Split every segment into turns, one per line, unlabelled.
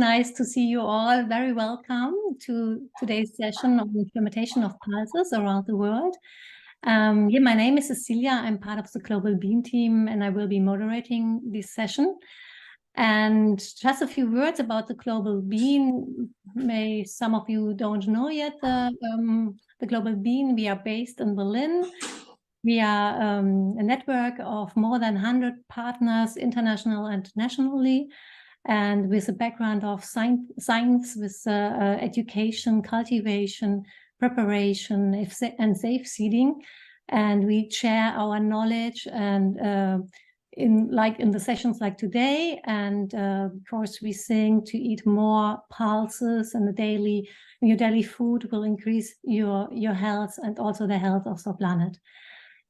Nice to see you all. Very welcome to today's session on the fermentation of pulses around the world. My name is Cecilia. I'm part of the Global Bean team, and I will be moderating this session. And just a few words about the Global Bean. May some of you don't know yet the Global Bean. We are based in Berlin. We are a network of more than 100 partners, international and nationally, and with a background of science with education, cultivation, preparation, and safe seeding. And we share our knowledge and in the sessions like today. And of course, we think to eat more pulses and your daily food will increase your health and also the health of the planet.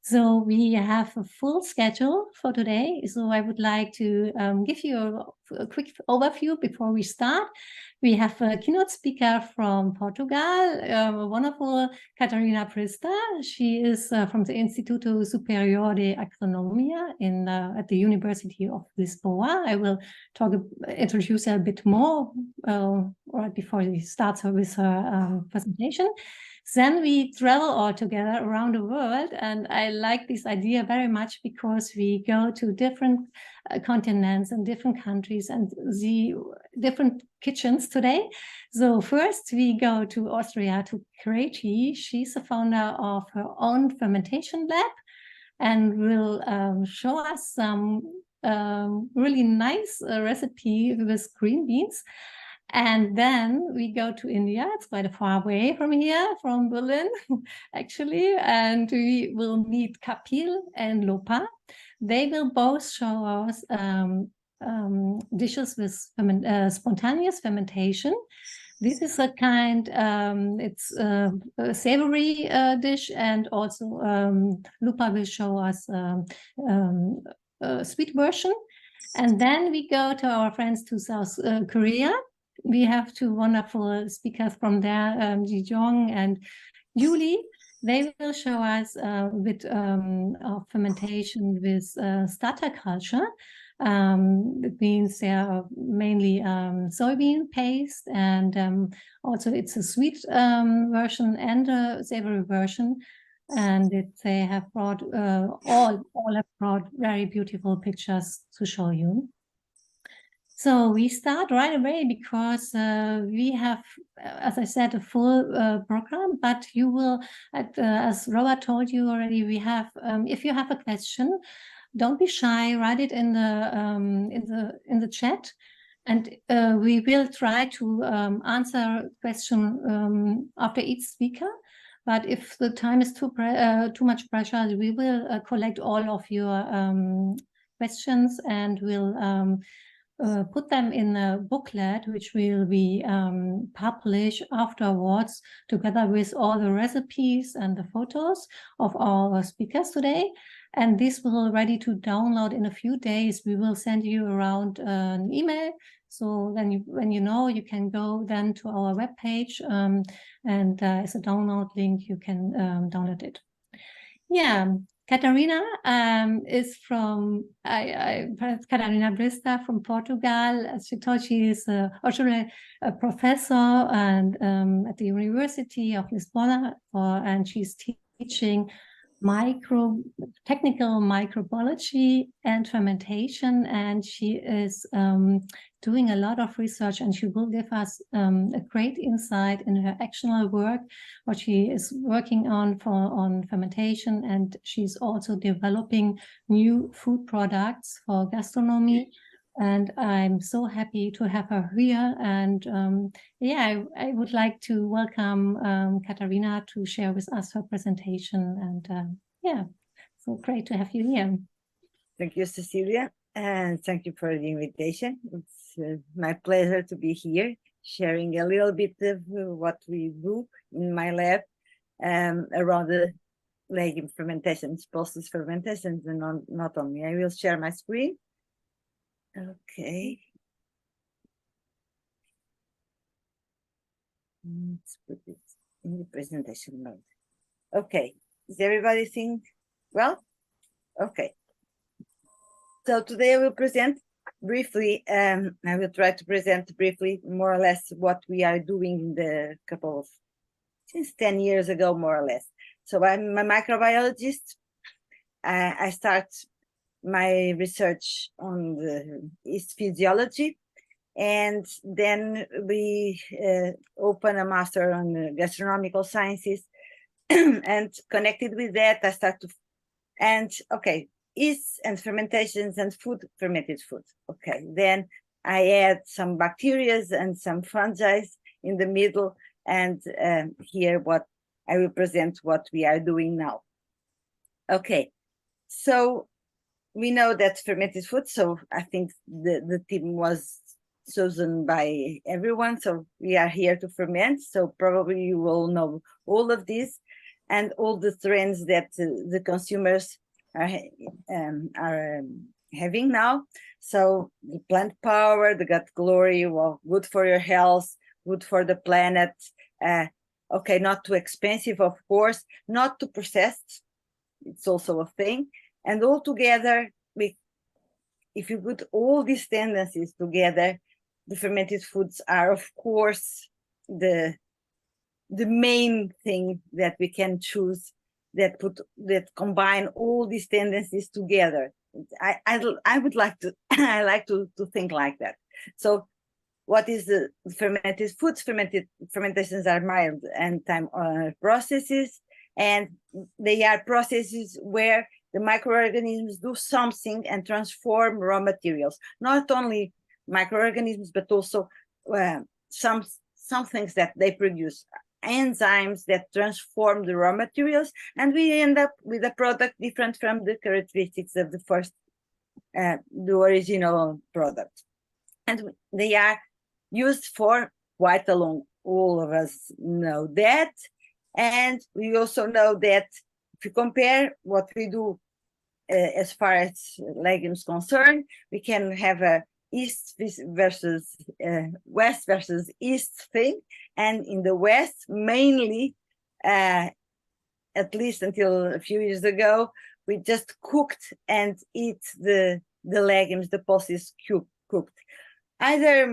So we have a full schedule for today. So I would like to give you a quick overview before we start. We have a keynote speaker from Portugal, a wonderful Catarina Prista. She is from the Instituto Superior de Agronomia at the University of Lisboa. I will introduce her a bit more right before she starts with her presentation. Then we travel all together around the world, and I like this idea very much because we go to different continents and different countries and see different kitchens today. So first we go to Austria to Greti. She's the founder of her own fermentation lab and will show us some really nice recipe with green beans. And then we go to India. It's quite far away from here, from Berlin, actually. And we will meet Kapil and Lopa. They will both show us dishes with spontaneous fermentation. This is a kind, it's a savory dish, and also Lopa will show us a sweet version. And then we go to our friends to South Korea. We have two wonderful speakers from there, Jiyoung and Yuli. They will show us a bit of fermentation with starter culture. It means they are mainly soybean paste, and also it's a sweet version and a savory version. And they have brought all have brought very beautiful pictures to show you. So we start right away because we have, as I said, a full program. But you will, as Robert told you already, we have. If you have a question, don't be shy. Write it in the chat, and we will try to answer question after each speaker. But if the time is too much pressure, we will collect all of your questions and will. Put them in a booklet, which will be published afterwards, together with all the recipes and the photos of our speakers today. And this will ready to download in a few days. We will send you around an email. So then when you can go then to our webpage, and as a download link, you can download it. Yeah. Catarina is from Catarina Prista from Portugal. As she told, she is also a professor and at the University of Lisbon, and she's teaching technical microbiology and fermentation, and she is doing a lot of research, and she will give us a great insight in her actual work, what she is working on fermentation, and she's also developing new food products for gastronomy. And I'm so happy to have her here. And I would like to welcome Catarina to share with us her presentation. And so great to have you here.
Thank you, Cecilia, and thank you for the invitation. It's my pleasure to be here, sharing a little bit of what we do in my lab around the legume fermentations, pulses fermentations, and not only. I will share my screen. Okay. Let's put it in the presentation mode. Okay. Is everybody seeing well? Okay. So today I will present briefly, I will try to present briefly more or less what we are doing in the since 10 years ago, more or less. So I'm a microbiologist. I start my research on the yeast physiology, and then we open a master on gastronomical sciences. And connected with that, I start to, yeast and fermentations and food, fermented food. Okay, then I add some bacteria and some fungi in the middle, and here what I will present what we are doing now. Okay, so we know that fermented food, so I think the team was chosen by everyone, so we are here to ferment, so probably you will know all of this and all the trends that the consumers are having now. So the plant power, the gut glory, well, good for your health, good for the planet. Okay, not too expensive, of course, not too processed. It's also a thing. And all together, if you put all these tendencies together, the fermented foods are, of course, the main thing that we can choose that combine all these tendencies together. I would like to I like to think like that. So what is the fermented foods? Fermentations are mild and time processes, and they are processes where the microorganisms do something and transform raw materials. Not only microorganisms, but also some things that they produce, enzymes that transform the raw materials, and we end up with a product different from the characteristics of the first, the original product. And they are used for quite a long, all of us know that. And we also know that if you compare what we do as far as legumes concerned, we can have a east versus west versus east thing. And in the west, mainly, at least until a few years ago, we just cooked and eat the legumes, the pulses cooked. Either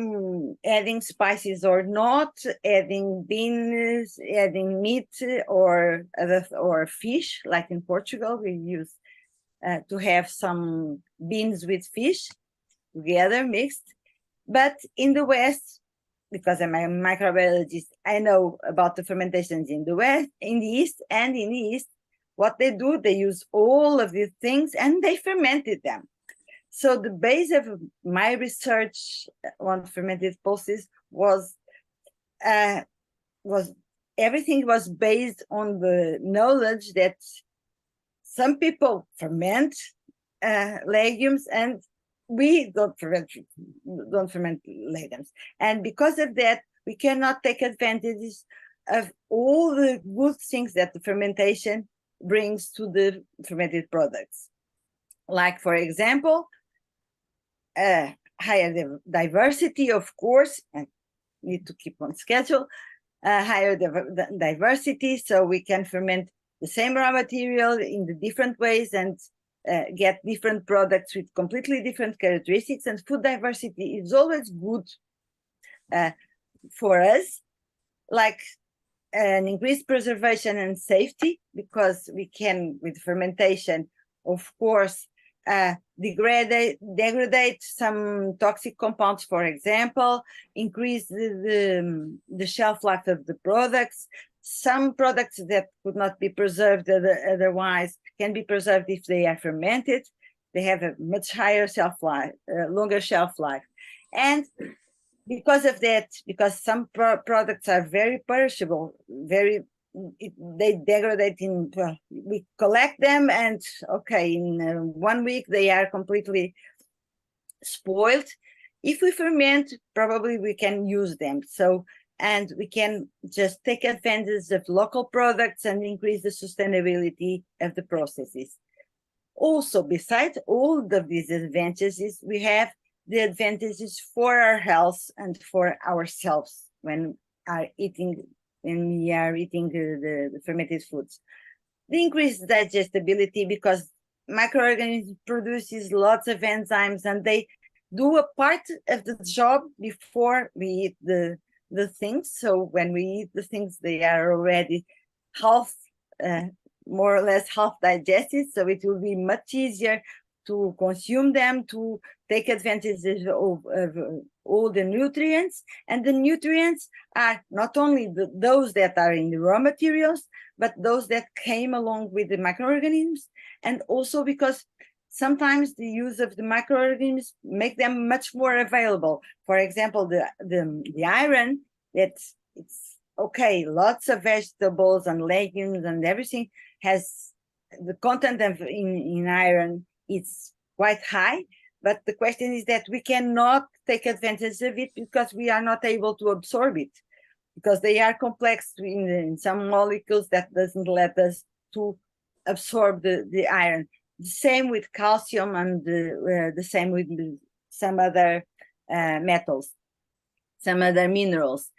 adding spices or not, adding beans, adding meat or fish, like in Portugal, we use to have some beans with fish together mixed. But in the West, because I'm a microbiologist, I know about the fermentations in the West, in the East, and in the East. What they do, they use all of these things and they fermented them. So the base of my research on fermented pulses was everything was based on the knowledge that some people ferment legumes and we don't ferment legumes. And because of that, we cannot take advantage of all the good things that the fermentation brings to the fermented products. Like, for example, higher diversity, of course, and need to keep on schedule, higher diversity, so we can ferment the same raw material in the different ways and get different products with completely different characteristics. And food diversity is always good for us, like an increased preservation and safety, because we can, with fermentation, of course, degrade some toxic compounds, for example, increase the shelf life of the products. Some products that could not be preserved otherwise can be preserved if they are fermented. They have a much higher shelf life, longer shelf life. And because of that, because some products are very perishable, they degrade in, we collect them and okay, in 1 week they are completely spoiled. If we ferment, probably we can use them. So, and we can just take advantage of local products and increase the sustainability of the processes. Also, besides all of these advantages, we have the advantages for our health and for ourselves when we are eating the fermented foods. The increased digestibility, because microorganisms produces lots of enzymes and they do a part of the job before we eat the things. So when we eat the things, they are already half, more or less half digested. So it will be much easier to consume them, to take advantage of all the nutrients. And the nutrients are not only those that are in the raw materials, but those that came along with the microorganisms. And also because sometimes the use of the microorganisms make them much more available. For example, the iron, it's okay, lots of vegetables and legumes and everything has the content of in iron. It's quite high, but the question is that we cannot take advantage of it because we are not able to absorb it, because they are complex in some molecules that doesn't let us to absorb the iron. The same with calcium, and the same with some other metals, some other minerals.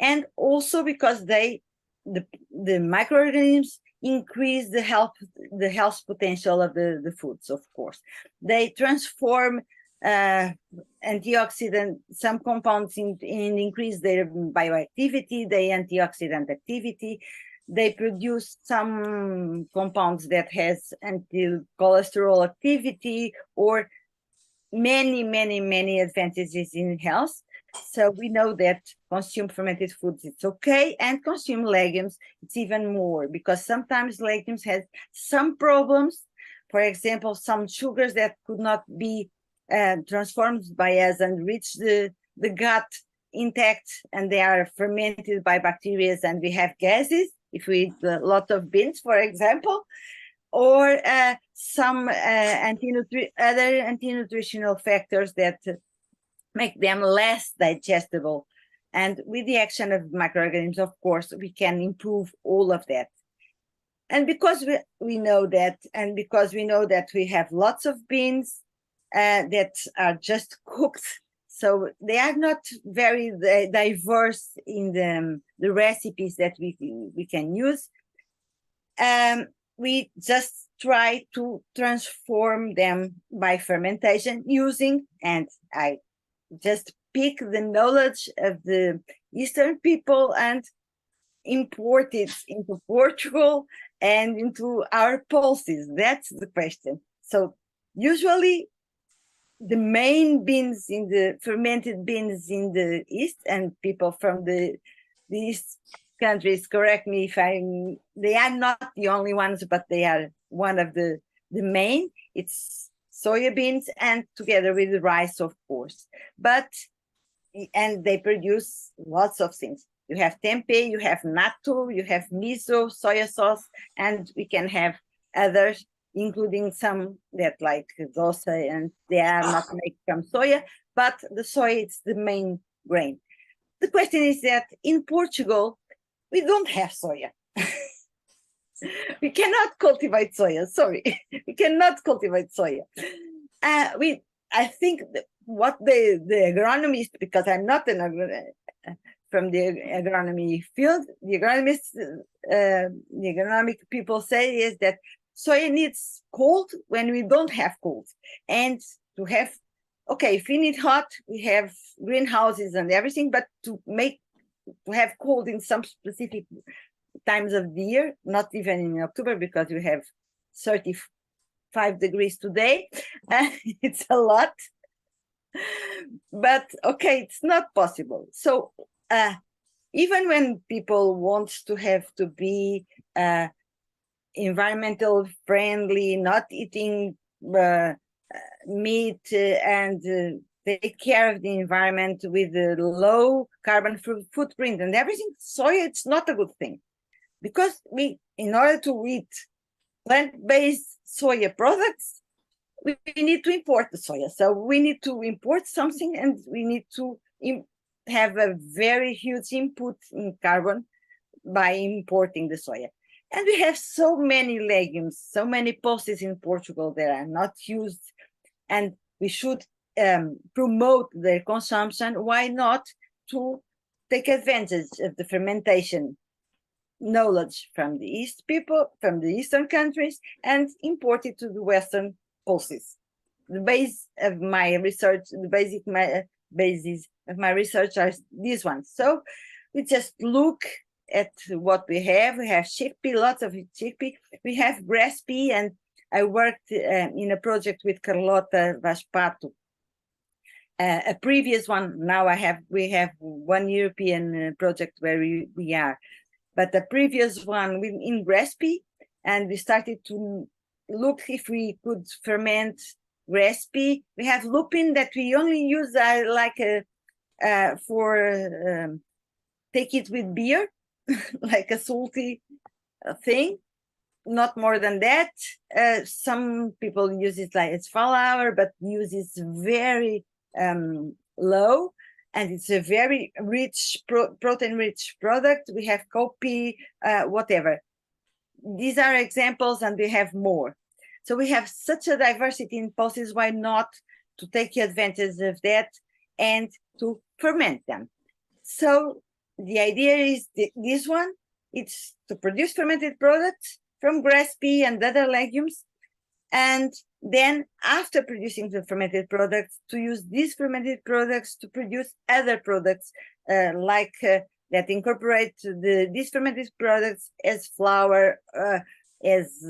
And also because the microorganisms increase the health potential of the foods, of course. They transform antioxidant, some compounds and increase their bioactivity, their antioxidant activity. They produce some compounds that has anti-cholesterol activity, or many advantages in health. So we know that consume fermented foods, it's okay, and consume legumes, it's even more, because sometimes legumes have some problems. For example, some sugars that could not be transformed by us and reach the gut intact, and they are fermented by bacteria, and we have gases if we eat a lot of beans, for example, or some other anti-nutritional factors that make them less digestible. And with the action of microorganisms, of course, we can improve all of that. And because we know that, and because we know that we have lots of beans that are just cooked, so they are not very diverse in the recipes that we can use. We just try to transform them by fermentation using, and I just pick the knowledge of the Eastern people and import it into Portugal and into our pulses. That's the question. So usually the main beans in the fermented beans in the East, and people from the East countries, correct me if they are not the only ones, but they are one of the main. It's soya beans, and together with the rice, of course. And they produce lots of things. You have tempeh, you have natto, you have miso, soya sauce, and we can have others, including some that like dosa, and they are not made from soya, but the soya is the main grain. The question is that in Portugal, we don't have soya. We cannot cultivate soya, sorry. We cannot cultivate soya. I think what the agronomist, because I'm not from the agronomy field, the agronomic people say is that soya needs cold when we don't have cold. And to have, okay, if we need hot, we have greenhouses and everything, but to have cold in some specific times of the year, not even in October, because we have 35 degrees today. It's a lot. But okay, it's not possible. So even when people want to have to be environmental friendly, not eating meat and take care of the environment with a low carbon footprint and everything, soya, it's not a good thing. Because in order to eat plant-based soya products, we need to import the soya. So we need to import something, and we need to have a very huge input in carbon by importing the soya. And we have so many legumes, so many pulses in Portugal that are not used, and we should promote their consumption. Why not to take advantage of the fermentation knowledge from the East people, from the Eastern countries, and import it to the Western pulses? the base of my research, the basis of my research are these ones. So we just look at what we have. We have chickpea, lots of chickpea. We have grass pea, and I worked in a project with Carlota Vaspato. A previous one. Now we have one European project where we are, but the previous one in grass pea, and we started to look if we could ferment grass pea. We have lupin that we only use for take it with beer, like a salty thing, not more than that. Some people use it like it's flour, but use it very low, and it's a very rich protein-rich product. We have coffee, whatever. These are examples, and we have more. So we have such a diversity in pulses. Why not to take advantage of that and to ferment them? So the idea is this one. It's to produce fermented products from grass pea and other legumes, and then after producing the fermented products, to use these fermented products to produce other products that incorporate these fermented products as flour, as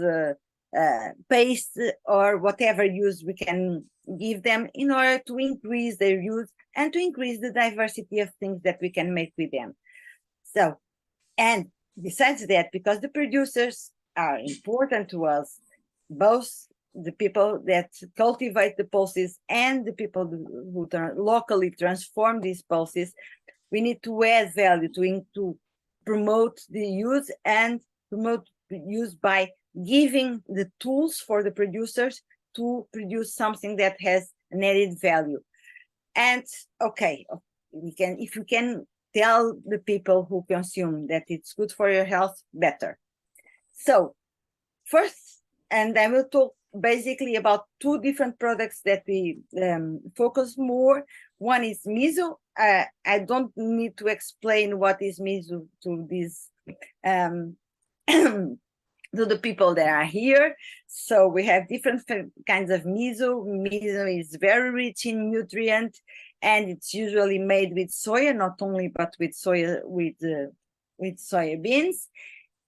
paste, or whatever use we can give them in order to increase their use and to increase the diversity of things that we can make with them. So, and besides that, because the producers are important to us, both the people that cultivate the pulses and the people who locally transform these pulses, we need to add value to promote the use, and promote the use by giving the tools for the producers to produce something that has an added value. And okay, if you can tell the people who consume that it's good for your health, better. So first, and I will talk basically about two different products that we focus more. One is miso. I don't need to explain what is miso to these to the people that are here. So we have different kinds of miso. Miso is very rich in nutrient, and it's usually made with soya, not only but with soya with soya beans.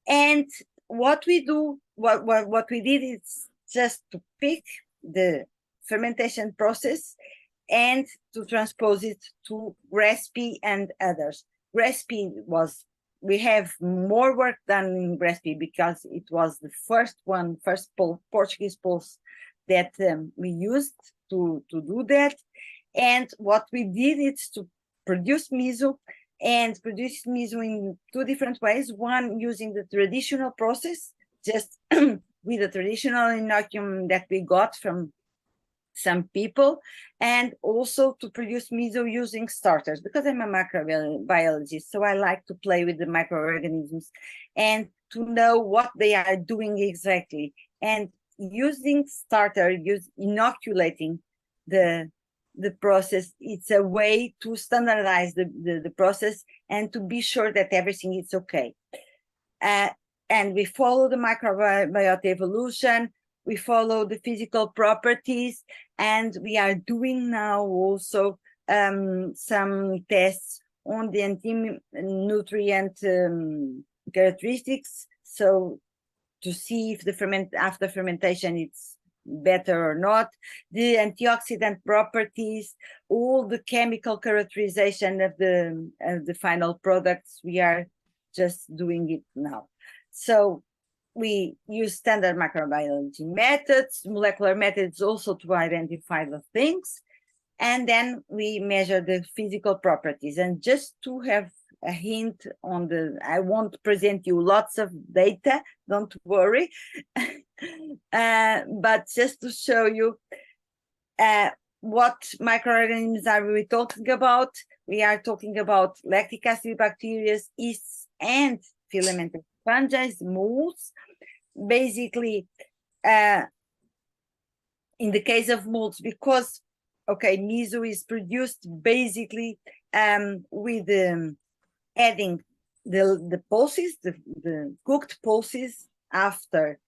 And what we do, what we did is just to pick the fermentation process and to transpose it to grass pea and others. Grass pea we have more work done in grass pea because it was the first Portuguese pulse that we used to do that. And what we did is to produce miso, and produce miso in two different ways. One, using the traditional process, just with the traditional inoculum that we got from some people, and also to produce miso using starters, because I'm a microbiologist, so I like to play with the microorganisms and to know what they are doing exactly. And using inoculating the process, it's a way to standardize the process and to be sure that everything is okay. And we follow the microbiota evolution, we follow the physical properties, and we are doing now also some tests on the anti-nutrient characteristics, so to see if after fermentation it's better or not, the antioxidant properties, all the chemical characterization of the final products. We are just doing it now. So we use standard microbiology methods, molecular methods also to identify the things, and then we measure the physical properties. And just to have a hint on I won't present you lots of data, don't worry, but just to show you what microorganisms are we talking about. We are talking about lactic acid bacteria, yeasts, and filamentous fungi, molds. Basically, in the case of molds, because miso is produced basically with adding the pulses, the cooked pulses after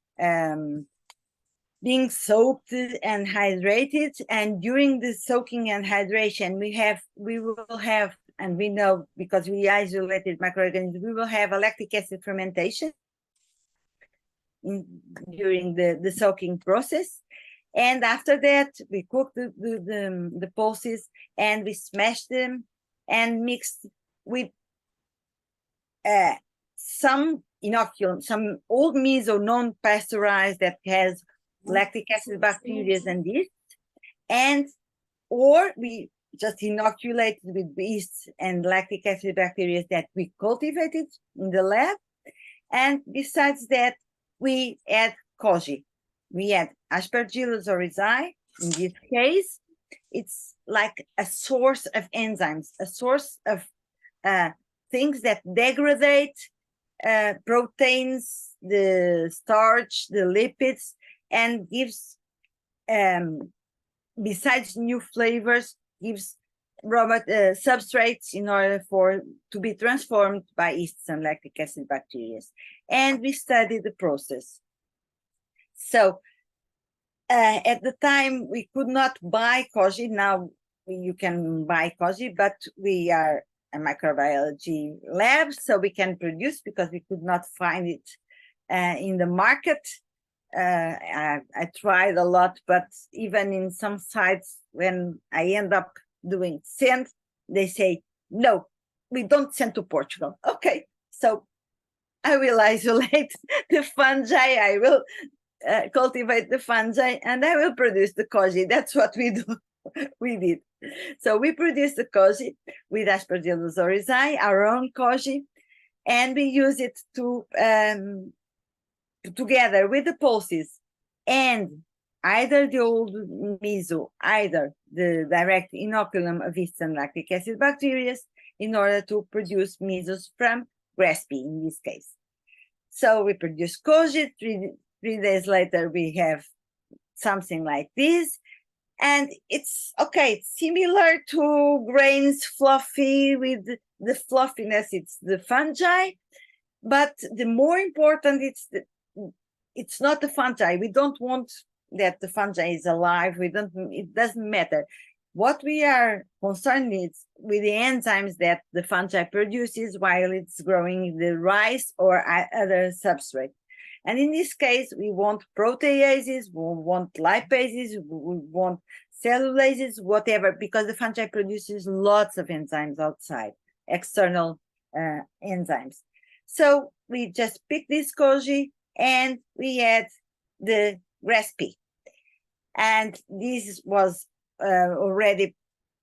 being soaked and hydrated. And during the soaking and hydration, we will have, and we know because we isolated microorganisms, we will have a lactic acid fermentation during the soaking process. And after that, we cook the pulses and we smash them and mixed with some inoculum, some old miso non-pasteurized that has lactic acid bacteria and yeast, and or we just inoculate with yeast and lactic acid bacteria that we cultivated in the lab. And besides that, we add koji. We add Aspergillus oryzae. In this case, it's like a source of enzymes, a source of things that degrade proteins, the starch, the lipids, and gives, besides new flavors, gives substrates in order to be transformed by yeasts and lactic acid bacteria. And we study the process. So at the time, we could not buy koji. Now you can buy koji, but we are a microbiology lab, so we can produce because we could not find it in the market. I tried a lot, but even in some sites, when I end up doing send, they say, no, we don't send to Portugal. Okay, so I will isolate the fungi, I will cultivate the fungi, and I will produce the koji. That's what we do. We did. So we produced the koji with Aspergillus oryzae, our own koji, and we use it to together with the pulses and either the old miso, either the direct inoculum of yeast and lactic acid bacteria in order to produce misos from grass pea in this case. So we produce koji. 3 days later, we have something like this. And it's okay, it's similar to grains, fluffy, with the fluffiness, it's the fungi. But the more important, it's not the fungi. We don't want that the fungi is alive. It doesn't matter. What we are concerned is with the enzymes that the fungi produces while it's growing the rice or other substrate. And in this case, we want proteases, we want lipases, we want cellulases, whatever, because the fungi produces lots of enzymes outside, external enzymes. So we just pick this koji and we add the grass pea. And this was already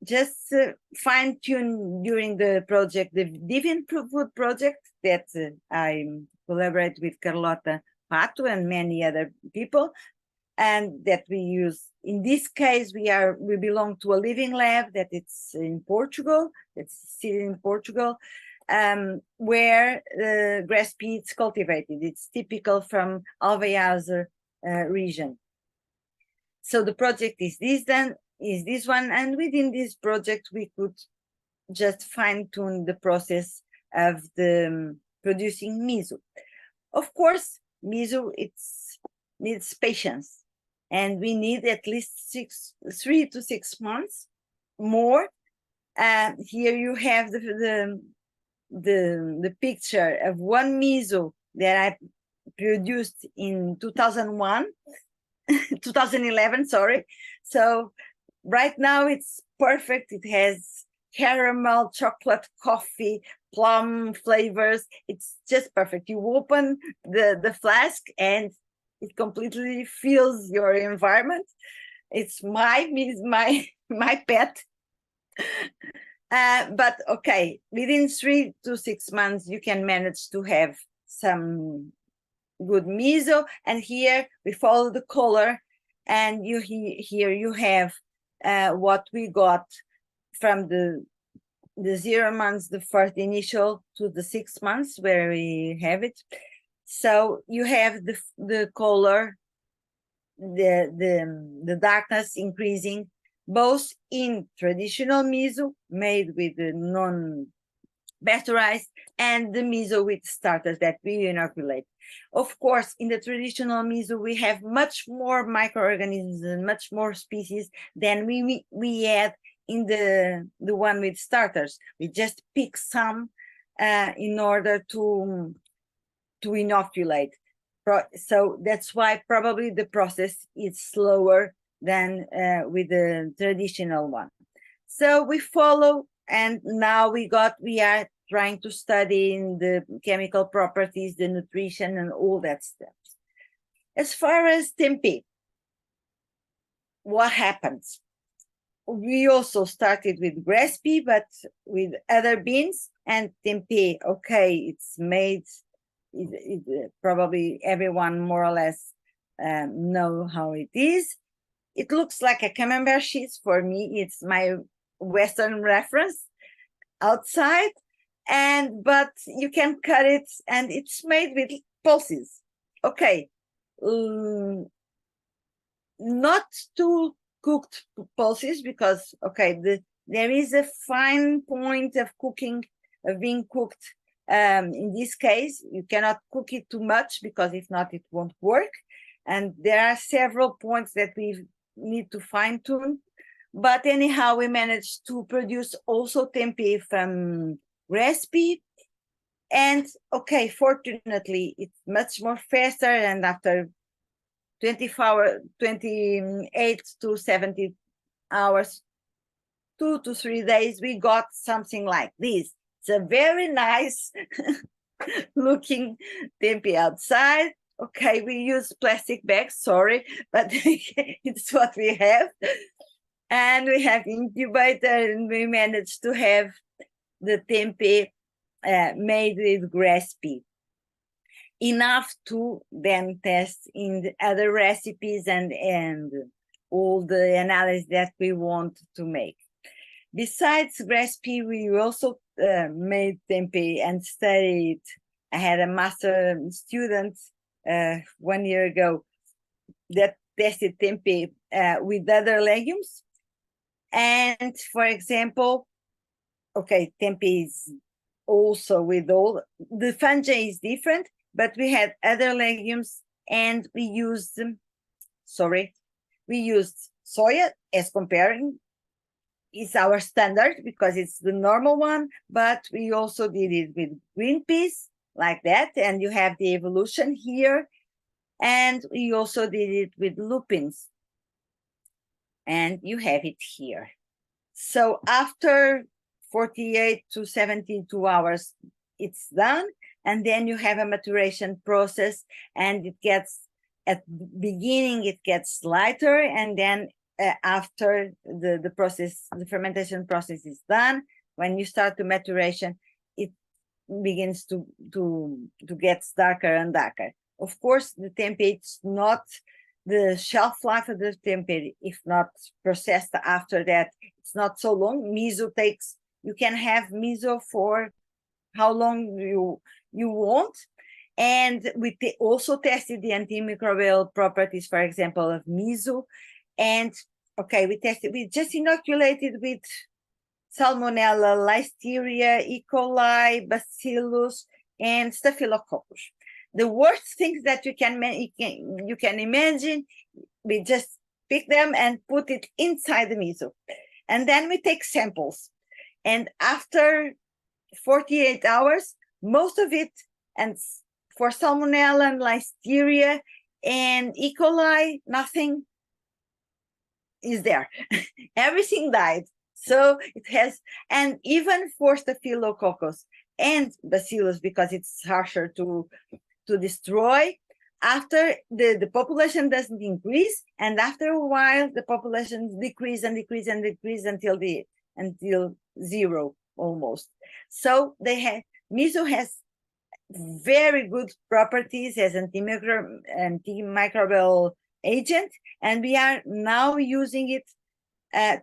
just fine-tuned during the project, the Divine Food project that I collaborate with Carlota Pato and many other people, and that we use. In this case, we belong to a living lab that it's in Portugal. It's still in Portugal, where the grass pea is cultivated. It's typical from Alveazer region. So the project is this one, and within this project we could just fine-tune the process of the producing miso. Of course, miso needs patience, and we need at least 3 to 6 months more. Here you have the picture of one miso that I produced in 2011, sorry. So right now it's perfect. It has caramel, chocolate, coffee, plum flavors. It's just perfect. You open the flask and it completely fills your environment. It's my pet. But okay, within 3 to 6 months, you can manage to have some good miso. And here we follow the color, and here you have what we got from the 0 months, the first initial, to the 6 months where we have it. So you have the color, the darkness increasing, both in traditional miso made with the pasteurized, and the miso with starters that we inoculate. Of course, in the traditional miso, we have much more microorganisms and much more species than we had in the one with starters. We just pick some in order to inoculate. So that's why probably the process is slower than with the traditional one. So we follow, and now we are trying to study in the chemical properties, the nutrition, and all that stuff. As far as tempeh, what happens? We also started with grass pea, but with other beans, and tempeh, okay, it's made, probably everyone more or less know how it is. It looks like a camembert cheese for me. It's my Western reference outside, but you can cut it, and it's made with pulses. Okay, not too cooked pulses, because there is a fine point of cooking, of being cooked. In this case, you cannot cook it too much, because if not, it won't work. And there are several points that we need to fine tune. But anyhow, we managed to produce also tempeh from recipe. And fortunately, it's much more faster. And after 28 to 70 hours, 2 to 3 days, we got something like this. It's a very nice looking tempeh outside. Okay, we use plastic bags, sorry, but it's what we have. And we have incubator, and we managed to have the tempeh made with grass pea. Enough to then test in the other recipes and all the analysis that we want to make. Besides grass pea, we also made tempeh and studied. I had a master student 1 year ago that tested tempeh with other legumes. And for example, tempeh is also with all the fungi is different, but we had other legumes, and we used soya as comparing. It's our standard because it's the normal one, but we also did it with green peas like that, and you have the evolution here. And we also did it with lupins, and you have it here. So after 48 to 72 hours, it's done. And then you have a maturation process, and it gets, at the beginning, it gets lighter. And then after the process, the fermentation process is done, when you start the maturation, it begins to get darker and darker. Of course, the tempeh, it's not the shelf life of the tempeh, if not processed after that, it's not so long. Miso takes, you can have miso for how long you want. And we also tested the antimicrobial properties, for example, of miso. And we just inoculated with Salmonella, Listeria, E. coli, Bacillus, and Staphylococcus. The worst things that you can imagine, we just pick them and put it inside the miso. And then we take samples. And after 48 hours, most of it, and for Salmonella and Listeria and E. coli, nothing is there. Everything died. So it has, and even for Staphylococcus and Bacillus, because it's harsher to destroy, after the population doesn't increase, and after a while the population decrease and decrease and decrease until zero almost. So miso has very good properties as antimicrobial agent, and we are now using it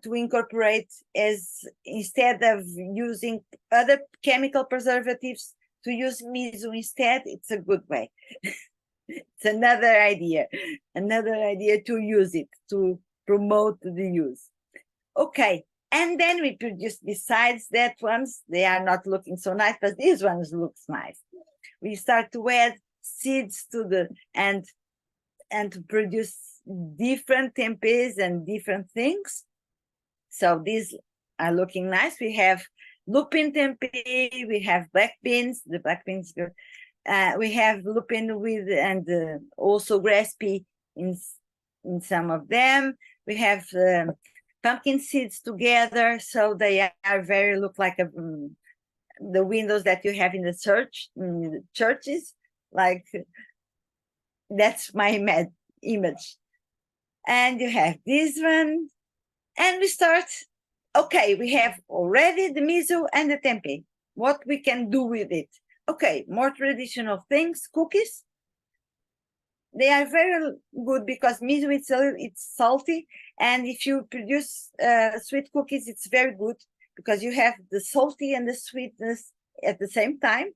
to incorporate, as instead of using other chemical preservatives, to use miso instead. It's a good way. It's another idea to use it, to promote the use. Okay, And then we produce, besides that ones, they are not looking so nice, but these ones looks nice. We start to add seeds to the, and to produce different tempes and different things. So these are looking nice. We have lupin tempeh, we have black beans, the black beans good. We have lupin with, and also grass pea in some of them. We have pumpkin seeds together, so they are very, look like the windows that you have in the churches, like that's my image. And you have this one, and we start. Okay, we have already the miso and the tempeh. What we can do with it? Okay, more traditional things, cookies. They are very good because miso it's salty, and if you produce sweet cookies, it's very good because you have the salty and the sweetness at the same time.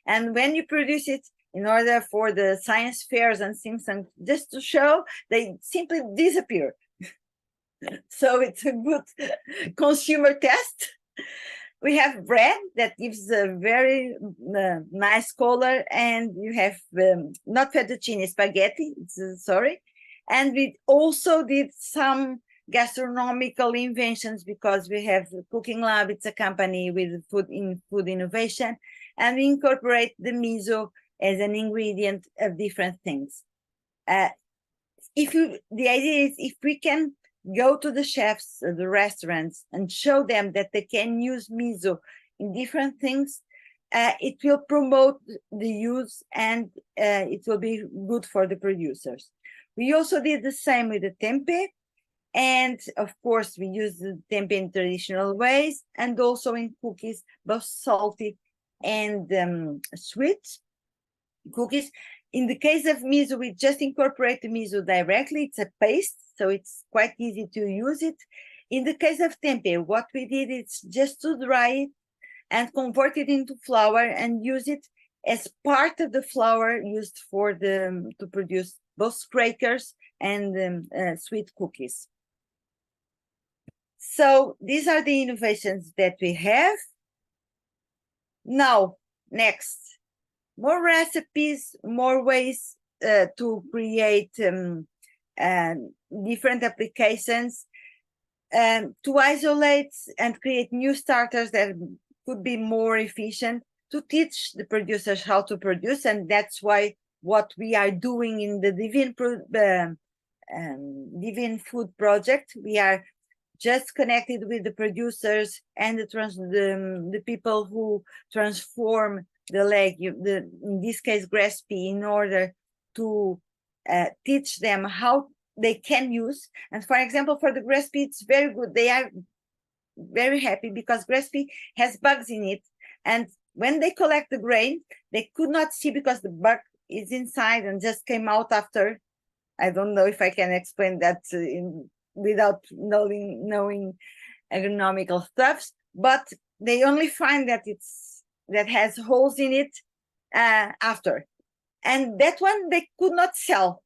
And when you produce it, in order for the science fairs and things, and just to show, they simply disappear. So it's a good consumer test. We have bread that gives a very nice color, and you have not fettuccine, spaghetti, sorry. And we also did some gastronomical inventions because we have Cooking Lab, it's a company with food innovation, and we incorporate the miso as an ingredient of different things. The idea is if we can go to the chefs, the restaurants, and show them that they can use miso in different things, it will promote the use, and it will be good for the producers. We also did the same with the tempeh, and of course we use the tempeh in traditional ways, and also in cookies, both salty and sweet cookies. In the case of miso, we just incorporate the miso directly. It's a paste, so it's quite easy to use it. In the case of tempeh, what we did is just to dry it and convert it into flour and use it as part of the flour used for to produce both crackers and sweet cookies. So these are the innovations that we have. Now, next. More recipes, more ways to create different applications, to isolate and create new starters that could be more efficient, to teach the producers how to produce. And that's why what we are doing in the Divine Food Project, we are just connected with the producers and the people who transform the legume, in this case grass pea, in order to teach them how they can use. And for example, for the grass pea, it's very good. They are very happy because grass pea has bugs in it, and when they collect the grain, they could not see because the bug is inside and just came out after. I don't know if I can explain that without knowing agronomical stuffs, but they only find that that has holes in it after. And that one they could not sell.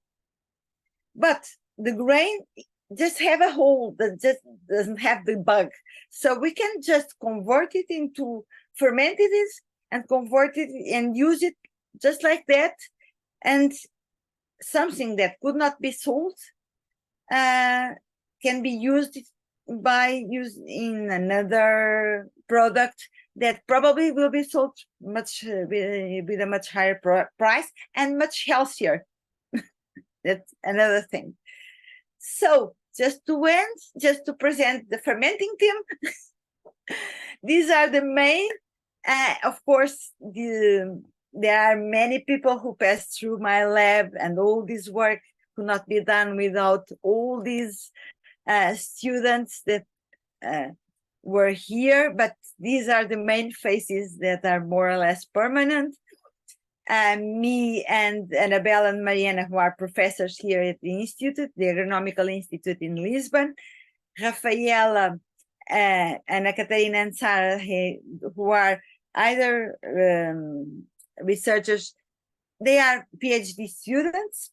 But the grain just have a hole that just doesn't have the bug. So we can just convert it into fermented and convert it and use it just like that. And something that could not be sold can be used in another product that probably will be sold with a much higher price and much healthier. That's another thing. So just to end, just to present the fermenting team, these are the main, of course, there are many people who passed through my lab, and all this work could not be done without all these students that were here, but these are the main faces that are more or less permanent. Me and Annabelle and Mariana, who are professors here at the Institute, the Agronomical Institute in Lisbon. Rafaela, Anna Catarina and Sarah, who are either researchers, they are PhD students.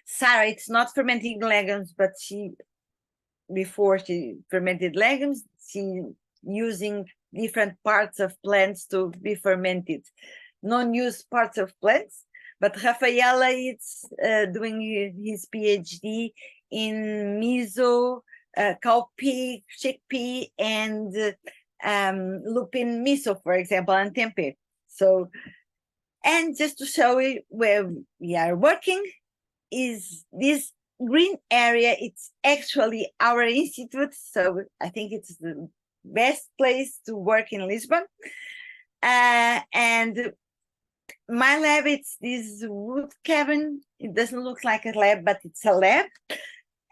Sarah, it's not fermenting legumes, but before she fermented legumes, she using different parts of plants to be fermented, non-used parts of plants. But Rafaela is doing his PhD in miso, cowpea, chickpea, and lupin miso, for example, and tempeh. So, and just to show you where we are working, is this green area. It's actually our institute, so I think it's the best place to work in Lisbon. And my lab, it's this wood cabin. It doesn't look like a lab, but it's a lab.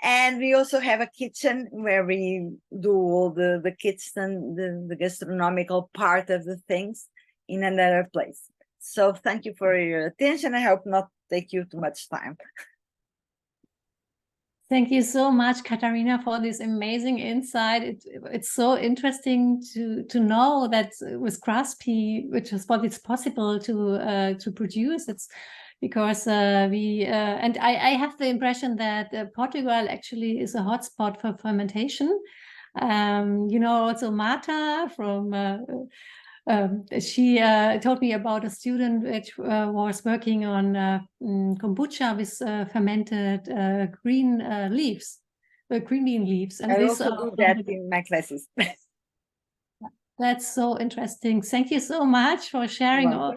And we also have a kitchen where we do all the kitchen, the gastronomical part of the things in another place. So thank you for your attention. I hope not take you too much time.
Thank you so much, Catarina, for this amazing insight. It's so interesting to know that with grass pea, which is what it's possible to produce. It's because and I have the impression that Portugal actually is a hotspot for fermentation. You know, also Marta from she told me about a student which was working on kombucha with fermented green leaves, green bean leaves. And
I
this,
also do that in my classes.
That's so interesting. Thank you so much for sharing all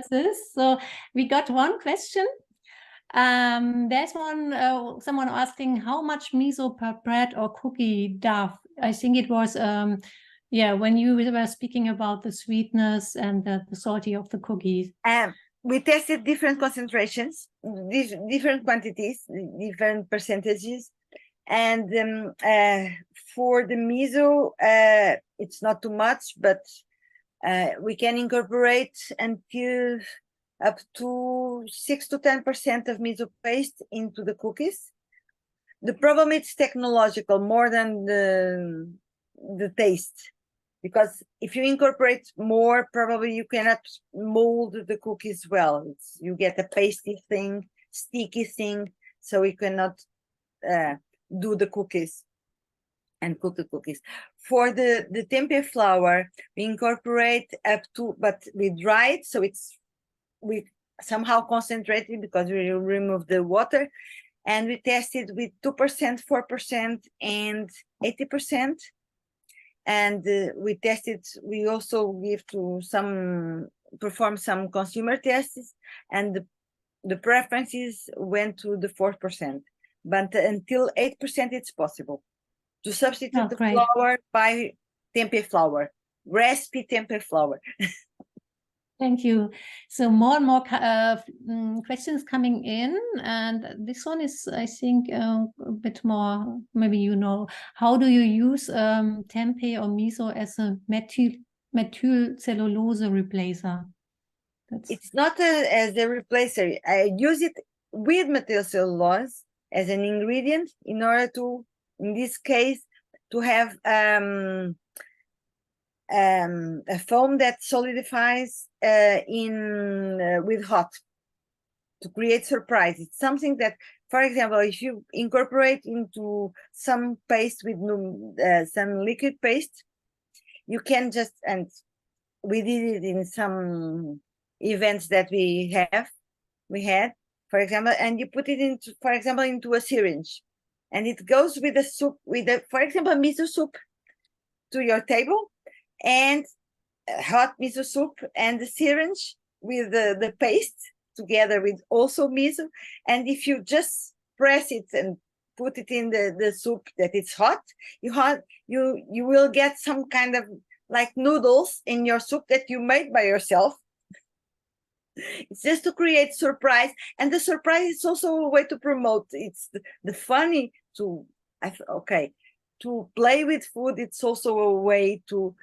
this. So we got one question. There's someone asking how much miso per bread or cookie dough. I think it was when you were speaking about the sweetness and the salty of the cookies.
We tested different concentrations, different quantities, different percentages. And for the miso, it's not too much, but we can incorporate until up to 6 to 10% of miso paste into the cookies. The problem is technological more than the taste, because if you incorporate more, probably you cannot mold the cookies well. You get a pasty thing, sticky thing, so we cannot do the cookies and cook the cookies. For the tempeh flour, we incorporate up to, but we dry it, so we somehow concentrate it because we remove the water, and we test it with 2%, 4%, and 80%. And we tested, we also give to perform some consumer tests, and the preferences went to the 4%, but until 8% it's possible to substitute the flour by tempeh flour, recipe tempeh flour.
Thank you. So more and more questions coming in, and this one is, I think, a bit more, maybe you know, how do you use tempeh or miso as a methyl cellulose replacer?
It's not as a replacer. I use it with methyl cellulose as an ingredient in order to, in this case, to have a foam that solidifies with hot, to create surprise. It's something that, for example, if you incorporate into some paste with some liquid paste, you can just, and we did it in some events that we had, for example, and you put it into, for example, into a syringe, and it goes with the soup, for example, miso soup to your table, and hot miso soup and the syringe with the paste together with also miso. And if you just press it and put it in the soup that it's hot, you will get some kind of like noodles in your soup that you made by yourself. It's just to create surprise, and the surprise is also a way to promote. It's the funny to play with food. It's also a way to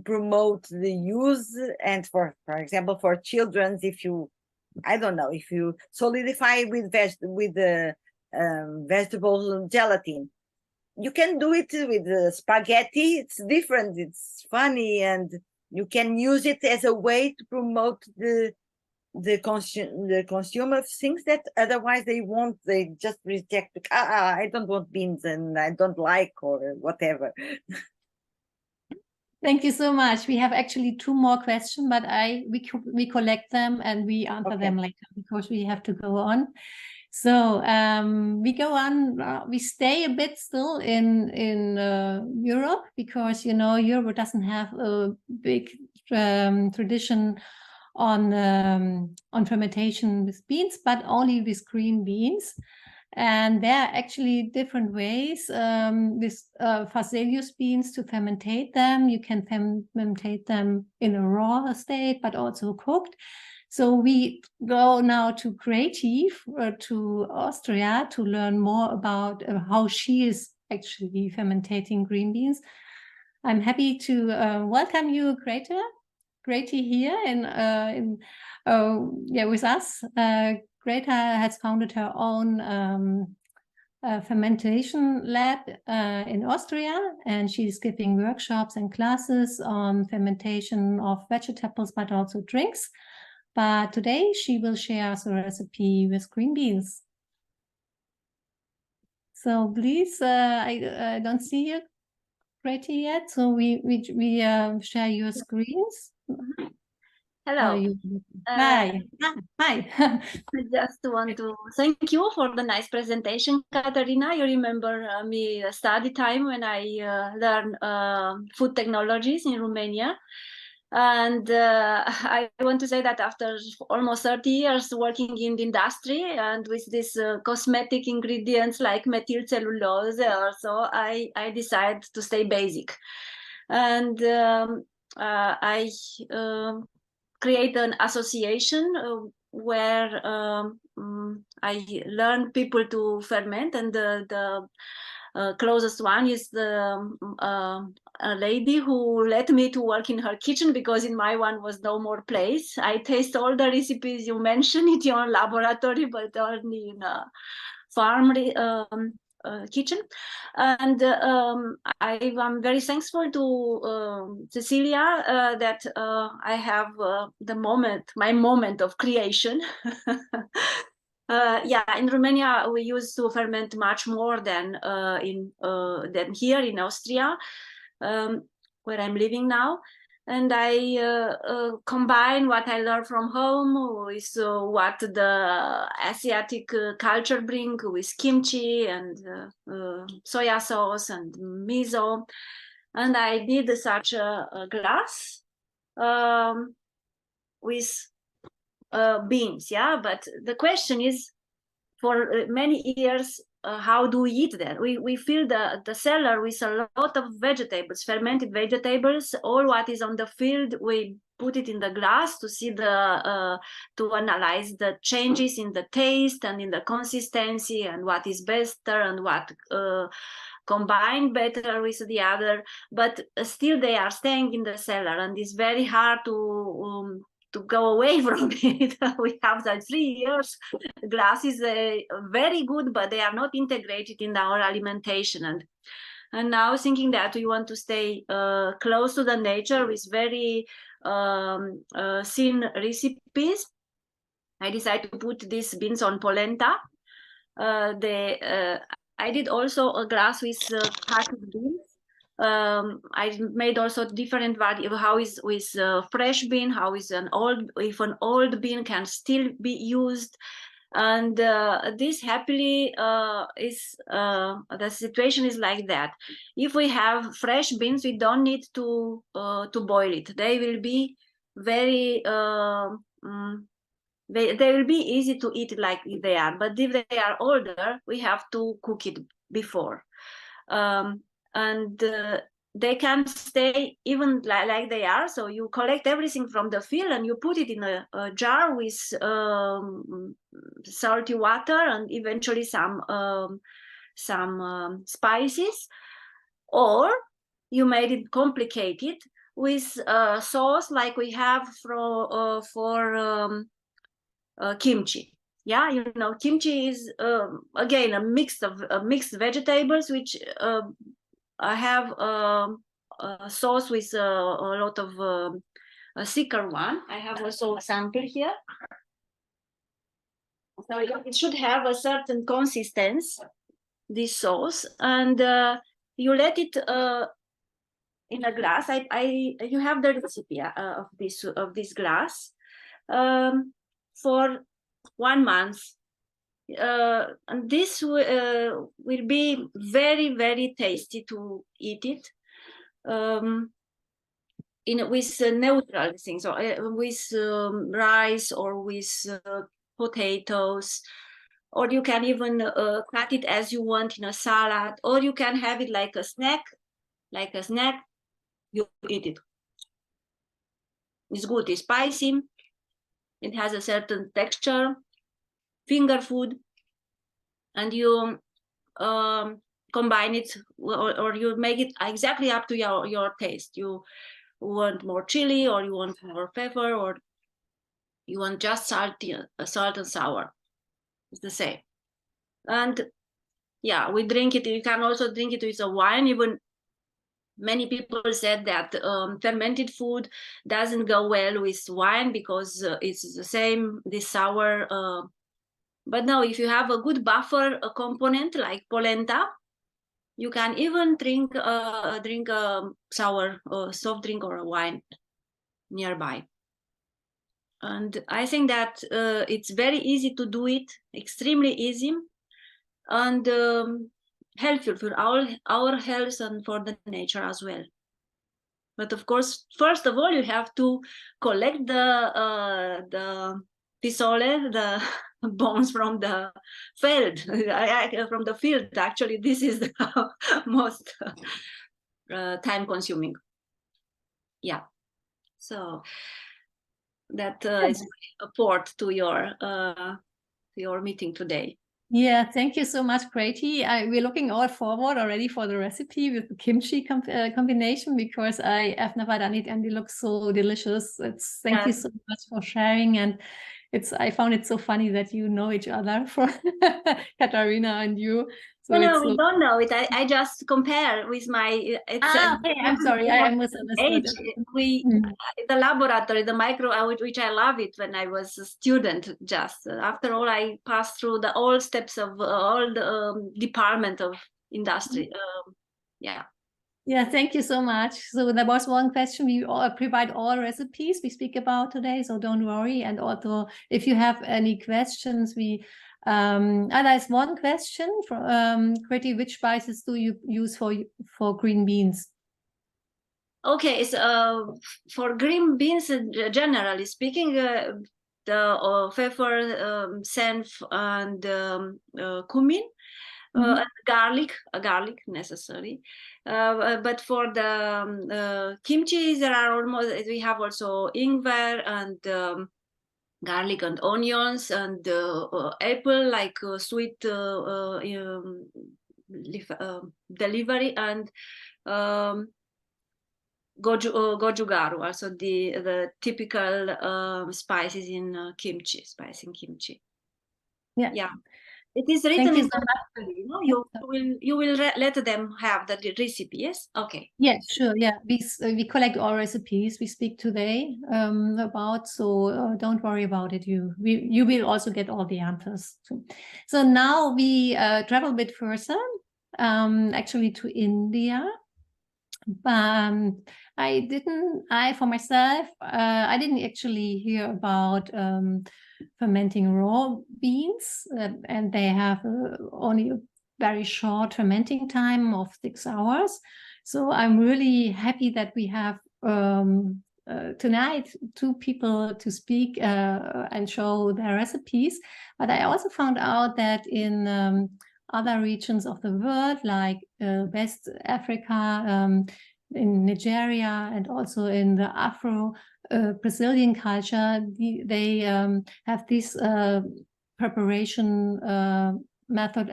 promote the use, and for example, for children, if you solidify with the vegetable gelatin, you can do it with the spaghetti. It's different, it's funny, and you can use it as a way to promote the consume of things that otherwise they just reject. I don't want beans and I don't like, or whatever.
Thank you so much. We have actually 2 more questions, but we collect them and we answer them later because we have to go on. So we go on. We stay a bit still in Europe because Europe doesn't have a big tradition on fermentation with beans, but only with green beans. And there are actually different ways with Phacereus beans to fermentate them. You can fermentate them in a raw state, but also cooked. So we go now to Greti, to Austria, to learn more about how she is actually fermentating green beans. I'm happy to welcome you, Greti here with us. Greta has founded her own fermentation lab in Austria, and she's giving workshops and classes on fermentation of vegetables, but also drinks. But today she will share us a recipe with green beans. So please, I don't see you, Greti, yet. So we share your screens.
Hello.
Hi. Hi.
I just want to thank you for the nice presentation, Catarina. You remember me study time when I learned food technologies in Romania. And I want to say that after almost 30 years working in the industry and with these cosmetic ingredients like methyl cellulose, also I decided to stay basic. And I create an association where I learn people to ferment, and the closest one is a lady who let me to work in her kitchen because in my one was no more place. I taste all the recipes you mentioned in your laboratory, but only in a farm kitchen. And I'm very thankful to Cecilia that I have my moment of creation. In Romania we used to ferment much more than here in Austria, where I'm living now. And I combine what I learned from home with what the Asiatic culture brings, with kimchi and soya sauce and miso. And I did such a glass with beans, but the question is, for many years, how do we eat that? We fill the cellar with a lot of vegetables, fermented vegetables. All what is on the field, we put it in the glass to see to analyze the changes in the taste and in the consistency and what is better and what combined better with the other. But still they are staying in the cellar, and it's very hard to go away from it. We have that 3 years. Glass is very good, but they are not integrated in our alimentation. And now thinking that we want to stay close to the nature with very thin recipes, I decided to put these beans on polenta. I did also a glass with cotton beans. I made also different variety of how is with fresh bean, how is if an old bean can still be used. And this happily is the situation is like that. If we have fresh beans, we don't need to boil it. They will be very they will be easy to eat like they are. But if they are older, we have to cook it before. And they can stay even like they are. So you collect everything from the field and you put it in a jar with salty water and eventually some spices. Or you made it complicated with sauce like we have for kimchi. Kimchi is again a mix of mixed vegetables, which I have a sauce with a lot of a thicker one. I have also a sample here. So it should have a certain consistency, this sauce, and you let it in a glass. You have the recipe of this glass for 1 month. And this will be very, very tasty to eat it with neutral things, so with rice or with potatoes, or you can even cut it as you want in a salad, or you can have it like a snack. You eat it. It's good. It's spicy. It has a certain texture, finger food, and you combine it, or you make it exactly up to your taste. You want more chili, or you want more pepper, or you want just salt and sour. It's the same. And yeah, we drink it. You can also drink it with a wine. Even many people said that fermented food doesn't go well with wine because it's the same, this sour. But no, if you have a good buffer component like polenta, you can even drink a sour soft drink or a wine nearby. And I think that it's very easy to do it, extremely easy, and helpful for our health and for the nature as well. But of course, first of all, you have to collect the pisole, the bones from the field. From the field, actually, this is the most time-consuming. Yeah, so that is a port to your meeting today.
Yeah, thank you so much, Greti. We're looking all forward already for the recipe with the kimchi combination, because I have never done it and it looks so delicious. Thank you so much for sharing, and I found it so funny that you know each other, for Catarina and you.
So no, we don't know it. I just compare with my.
Okay, I'm sorry, I misunderstood.
The laboratory, the micro, which I love it when I was a student. Just after all, I passed through all steps of all the department of industry. Yeah.
Yeah, thank you so much. So there was one question. We provide all recipes we speak about today, so don't worry. And also, if you have any questions, there's one question from Greti. Which spices do you use for green beans?
Okay, so for green beans, generally speaking, the pepper, senf, and cumin. And garlic necessary, but for the kimchi, we have also ingwer and garlic and onions and apple, like sweet delivery, and gojugaru, also the typical spices in kimchi. Yeah. It is written in the you will let them have the recipe, yes? Okay.
Yeah, sure. Yeah, we collect all recipes we speak today about, so don't worry about it. You will also get all the answers. So now we travel a bit further, actually to India. For myself, I didn't actually hear about fermenting raw beans, and they have only a very short fermenting time of 6 hours. So I'm really happy that we have tonight 2 people to speak and show their recipes. But I also found out that in other regions of the world, like West Africa, in Nigeria, and also in the Afro-Brazilian culture, they have this preparation method,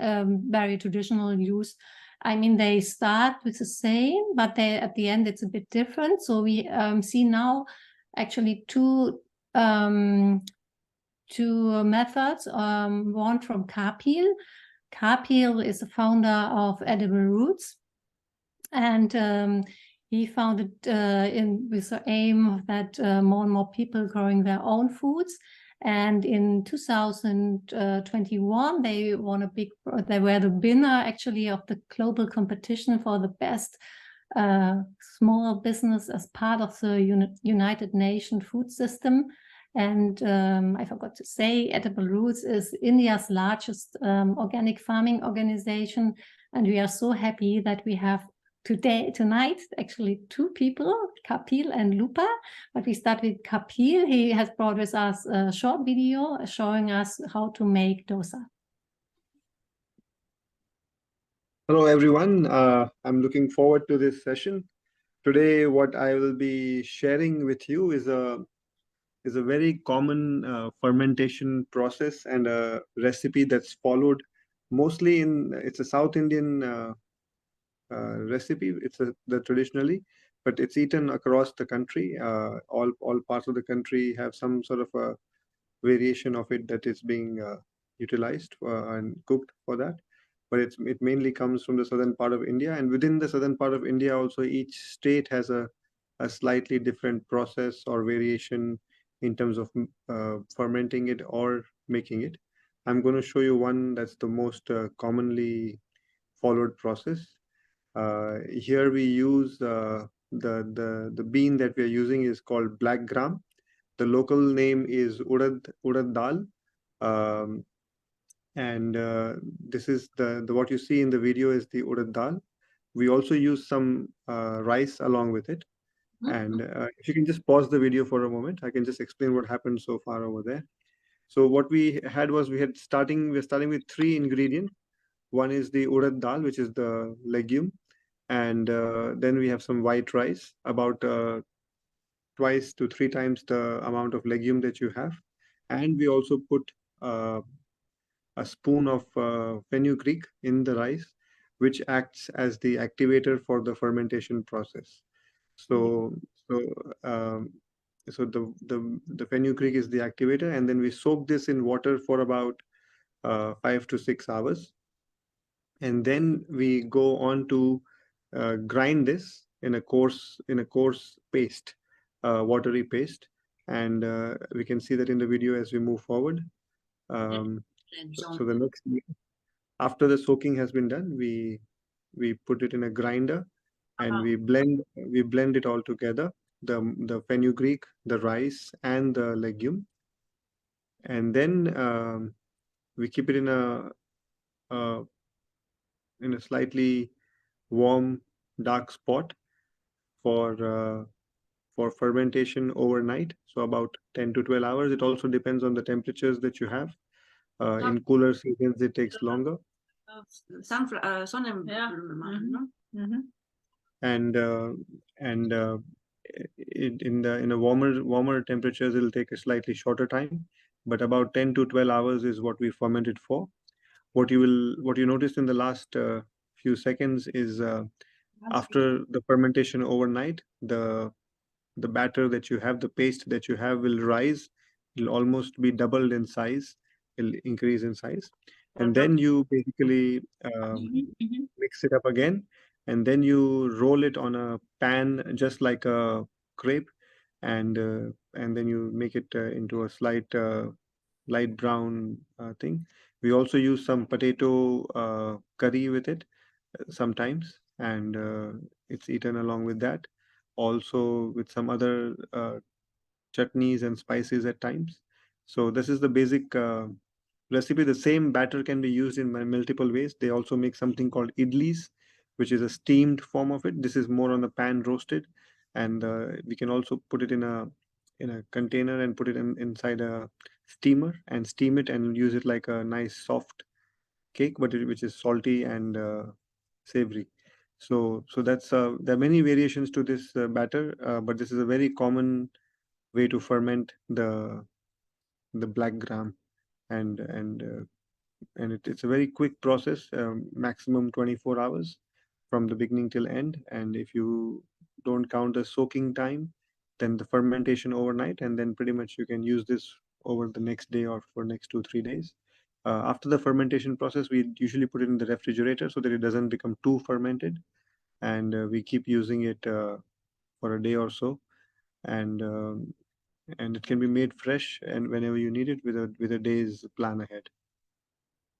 very traditional use. I mean, they start with the same, but at the end it's a bit different. So we see now actually two methods. One from Kapil. Kapil is the founder of Edible Roots, and he founded with the aim that more and more people growing their own foods. And in 2021, they were the winner actually of the global competition for the best small business as part of the United Nations food system. And I forgot to say, Edible Roots is India's largest organic farming organization. And we are so happy that we have tonight, actually 2 people, Kapil and Lopa. But we start with Kapil. He has brought with us a short video showing us how to make dosa.
Hello, everyone. I'm looking forward to this session. Today, what I will be sharing with you is a very common fermentation process and a recipe that's followed mostly it's a South Indian recipe. It's the traditionally, but it's eaten across the country. All parts of the country have some sort of a variation of it that is being utilized and cooked for that. But it mainly comes from the southern part of India, and within the southern part of India also each state has a slightly different process or variation in terms of fermenting it or making it. I'm going to show you one that's the most commonly followed process. Here we use the bean that we are using is called black gram. The local name is urad dal. And this is the what you see in the video is the urad dal. We also use some rice along with it. And if you can just pause the video for a moment, I can just explain what happened so far over there. So what we had was we're starting with 3 ingredients. One is the urad dal, which is the legume, and then we have some white rice, about 2 to 3 times the amount of legume that you have, and we also put a spoon of fenugreek in the rice, which acts as the activator for the fermentation process. So the fenugreek is the activator, and then we soak this in water for about 5 to 6 hours, and then we go on to grind this in a coarse paste, watery paste, and we can see that in the video as we move forward. So the next, after the soaking has been done, we put it in a grinder, and we blend it all together, the fenugreek, the rice, and the legume, and then we keep it in a slightly warm, dark spot for fermentation overnight. So about 10 to 12 hours. It also depends on the temperatures that you have. In cooler seasons, it takes longer. And in a warmer temperatures, it'll take a slightly shorter time, but about 10 to 12 hours is what we ferment it for. What you noticed in the last few seconds is after the fermentation overnight, the batter that you have, the paste that you have will rise. It'll almost be doubled in size. It'll increase in size, and then you basically mix it up again, and then you roll it on a pan just like a crepe, and then you make it into a slight light brown thing. We also use some potato curry with it sometimes, and it's eaten along with that, also with some other chutneys and spices at times. So this is the basic recipe. The same batter can be used in multiple ways. They also make something called idlis, which is a steamed form of it. This is more on the pan roasted, and we can also put it in a container and put it inside a steamer and steam it and use it like a nice soft cake, but which is salty and savory. So that's there are many variations to this batter, but this is a very common way to ferment the black gram, and it's a very quick process, maximum 24 hours from the beginning till end. And if you don't count the soaking time, then the fermentation overnight, and then pretty much you can use this over the next day or for next 2-3 days. After the fermentation process, we usually put it in the refrigerator so that it doesn't become too fermented, and we keep using it for a day or so, and it can be made fresh and whenever you need it with a day's plan ahead.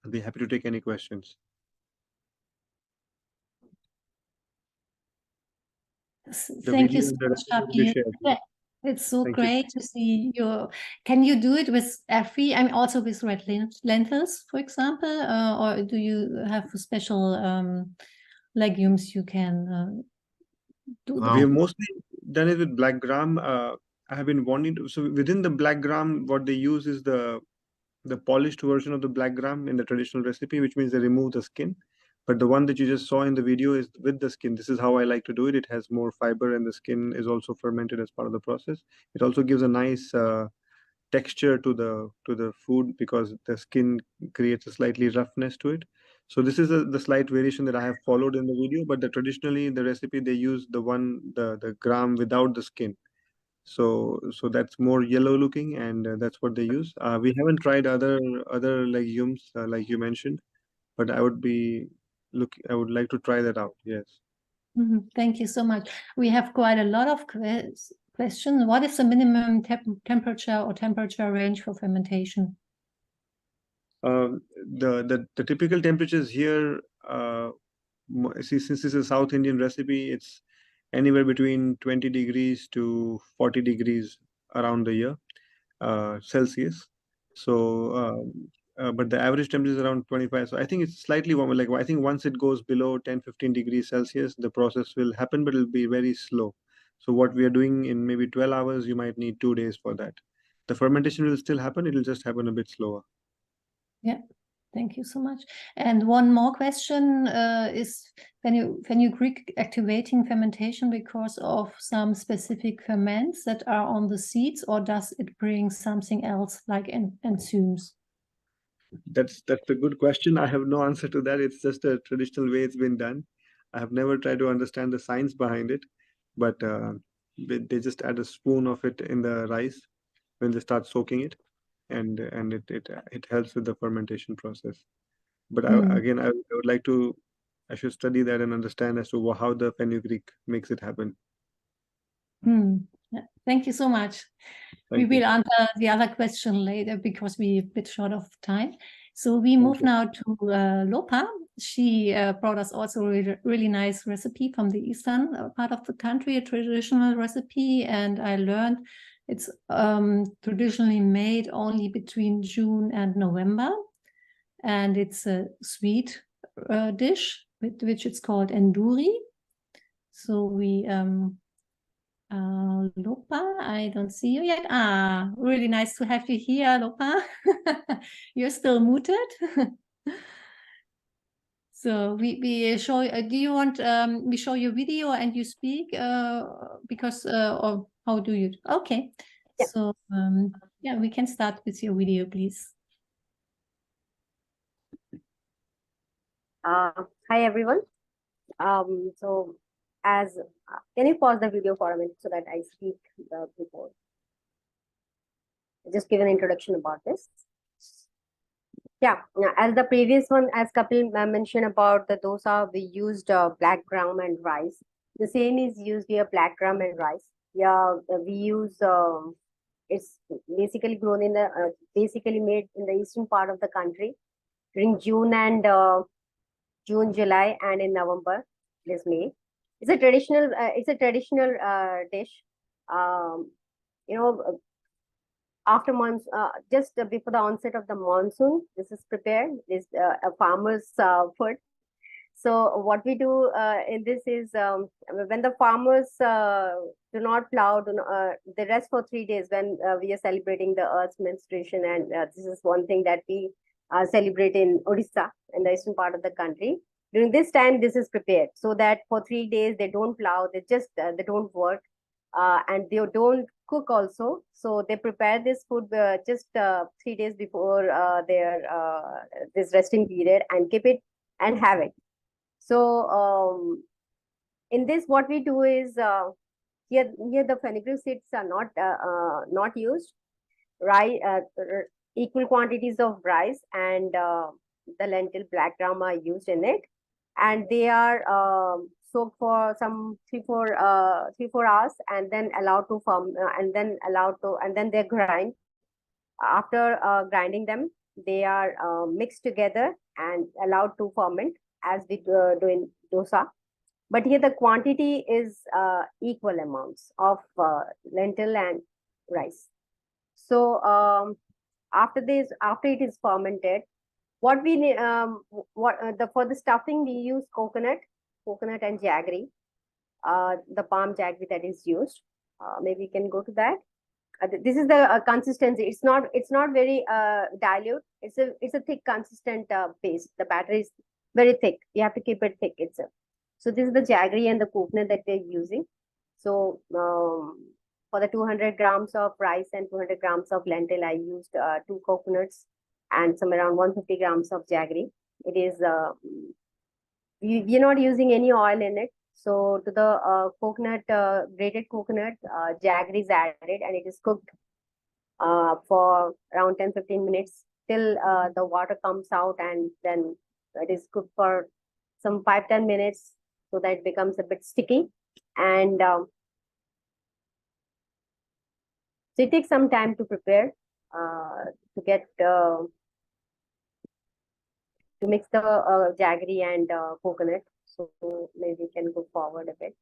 I'll be happy to take any questions.
Thank you
video
so
and the
much,
recipe will be
Kapil.
shared.
Yeah, it's so
Thank you.
great to see you. Can you do it with every, I mean, also with red lentils, for example, or do you have special legumes you can do
We
that?
have mostly done it with black gram. I have been wanting to. So within the black gram, what they use is the polished version of the black gram in the traditional recipe, which means they remove the skin. But the one that you just saw in the video is with the skin. This is how I like to do it. It has more fiber, and the skin is also fermented as part of the process. It also gives a nice texture to the food because the skin creates a slightly roughness to it. So this is the slight variation that I have followed in the video. But traditionally in the recipe they use the gram without the skin. So that's more yellow looking, and that's what they use. We haven't tried other legumes like you mentioned, but I would like to try that out. Yes.
Thank you so much. We have quite a lot of questions. What is the minimum temperature or temperature range for fermentation?
The typical temperatures here, since this is a South Indian recipe, it's anywhere between 20 degrees to 40 degrees around the year, Celsius. So, but the average temperature is around 25. So I think it's slightly warmer. Like I think once it goes below 10, 15 degrees Celsius, the process will happen, but it'll be very slow. So what we are doing in maybe 12 hours, you might need 2 days for that. The fermentation will still happen. It'll just happen a bit slower.
Yeah. Thank you so much. And one more question is, can you Greek activating fermentation because of some specific ferments that are on the seeds, or does it bring something else like enzymes?
That's a good question. I have no answer to that. It's just a traditional way it's been done. I have never tried to understand the science behind it, but they just add a spoon of it in the rice when they start soaking it, and it helps with the fermentation process. But I would like to. I should study that and understand as to how the fenugreek makes it happen.
Thank you so much. We will answer the other question later because we're a bit short of time. So we move now to Lopa. She brought us also a really nice recipe from the eastern part of the country, a traditional recipe. And I learned it's traditionally made only between June and November. And it's a sweet dish, which it's called enduri. So we... Lopa, I don't see you yet. Really nice to have you here, Lopa. You're still muted. So we show. Do you want we show your video and you speak because or how do you? Okay. Yeah. So yeah, we can start with your video, please.
Hi everyone. So as can you pause the video for a minute so that I speak before? Just give an introduction about this. Yeah, as the previous one, as Kapil mentioned about the dosa, we used black gram and rice. The same is used here, black gram and rice. Yeah, we use it's basically grown in the basically made in the eastern part of the country during June, July, and in November it is made. It's a traditional. Dish. You know, after months, just before the onset of the monsoon, this is prepared. This a farmer's food. So what we do in this is when the farmers do not plow, they rest for 3 days when we are celebrating the earth's menstruation, and this is one thing that we celebrate in Odisha, in the eastern part of the country. During this time, this is prepared so that for 3 days they don't plow, they just they don't work, and they don't cook also. So they prepare this food just 3 days before their this resting period and keep it and have it. So in this, what we do is here the fenugreek seeds are not used. Rice, equal quantities of rice and the lentil black gram are used in it, and they are soaked for some 3-4 hours, and then allowed to form, and then they're grind. After grinding them, they are mixed together and allowed to ferment as we do in dosa. But here the quantity is equal amounts of lentil and rice. So after it is fermented, what we need, for the stuffing we use coconut and jaggery, the palm jaggery that is used. Maybe you can go to that. This is the consistency. It's not very dilute. It's a thick, consistent paste. The batter is very thick. You have to keep it thick itself. So this is the jaggery and the coconut that we're using. So for the 200 grams of rice and 200 grams of lentil, I used 2 coconuts and some around 150 grams of jaggery. It is we're not using any oil in it. So to the coconut, grated coconut, jaggery is added and it is cooked for around 10-15 minutes till the water comes out, and then it is cooked for some 5-10 minutes so that it becomes a bit sticky. And so it takes some time to prepare to get to mix the jaggery and coconut. So maybe we can go forward a bit.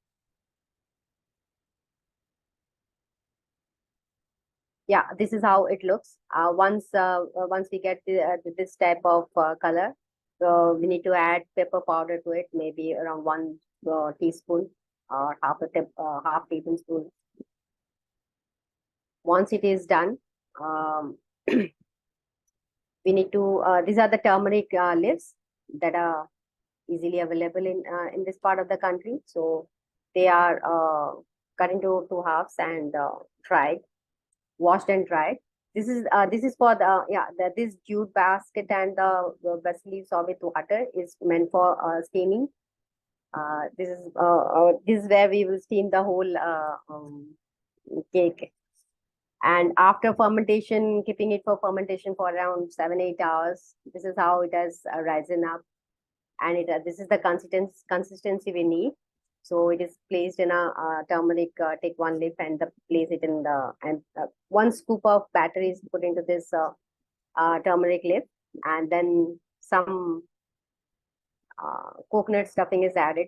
Yeah, this is how it looks. Once we get this type of color, we need to add pepper powder to it, maybe around 1 teaspoon or half tablespoon. Once it is done, we need to. These are the turmeric leaves that are easily available in this part of the country. So they are cut into 2 halves and dried, washed and dried. This is for the this jute basket, and the basil leaves with water is meant for steaming. This is where we will steam the whole cake. And after fermentation, keeping it for fermentation for around 7-8 hours, this is how it has risen up. And this is the consistency we need. So it is placed in a turmeric. Take 1 leaf and place it in the 1 scoop of batter is put into this turmeric leaf, and then some coconut stuffing is added.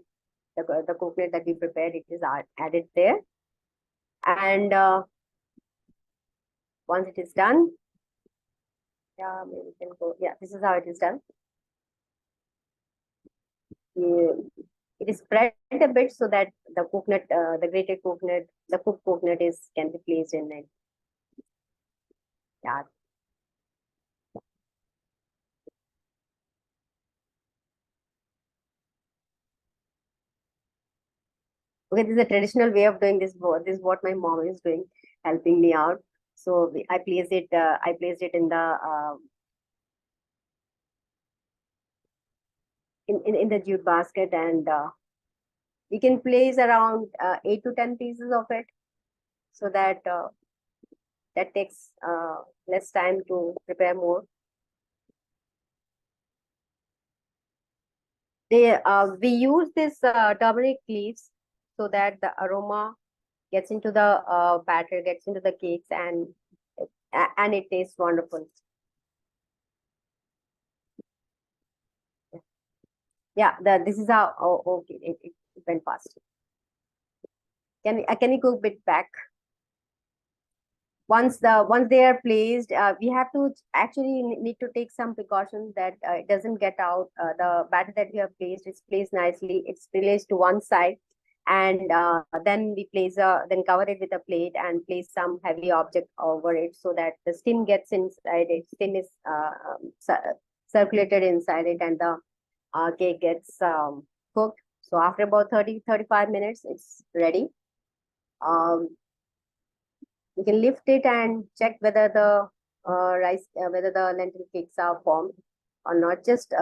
The coconut that we prepared, it is added there, and once it is done, yeah, maybe we can go. Yeah, this is how it is done. It is spread a bit so that the coconut, the grated coconut, the cooked coconut can be placed in it. Yeah. Okay, this is a traditional way of doing this. This is what my mom is doing, helping me out. So I placed it in the in the jute basket, and we can place around 8 to 10 pieces of it, so that that takes less time to prepare more. We use this turmeric leaves so that the aroma gets into the batter, gets into the cakes, and it tastes wonderful. Yeah, this is how. Oh, okay, it went fast. Can you go a bit back? Once they are placed, we have to actually need to take some precautions that it doesn't get out. The batter that we have placed is placed nicely. It's placed to one side, and then we then cover it with a plate and place some heavy object over it so that the steam gets inside it. Steam is circulated inside it, and the cake gets cooked. So after about 30-35 minutes, it's ready. You can lift it and check whether the whether the lentil cakes are formed or not. Just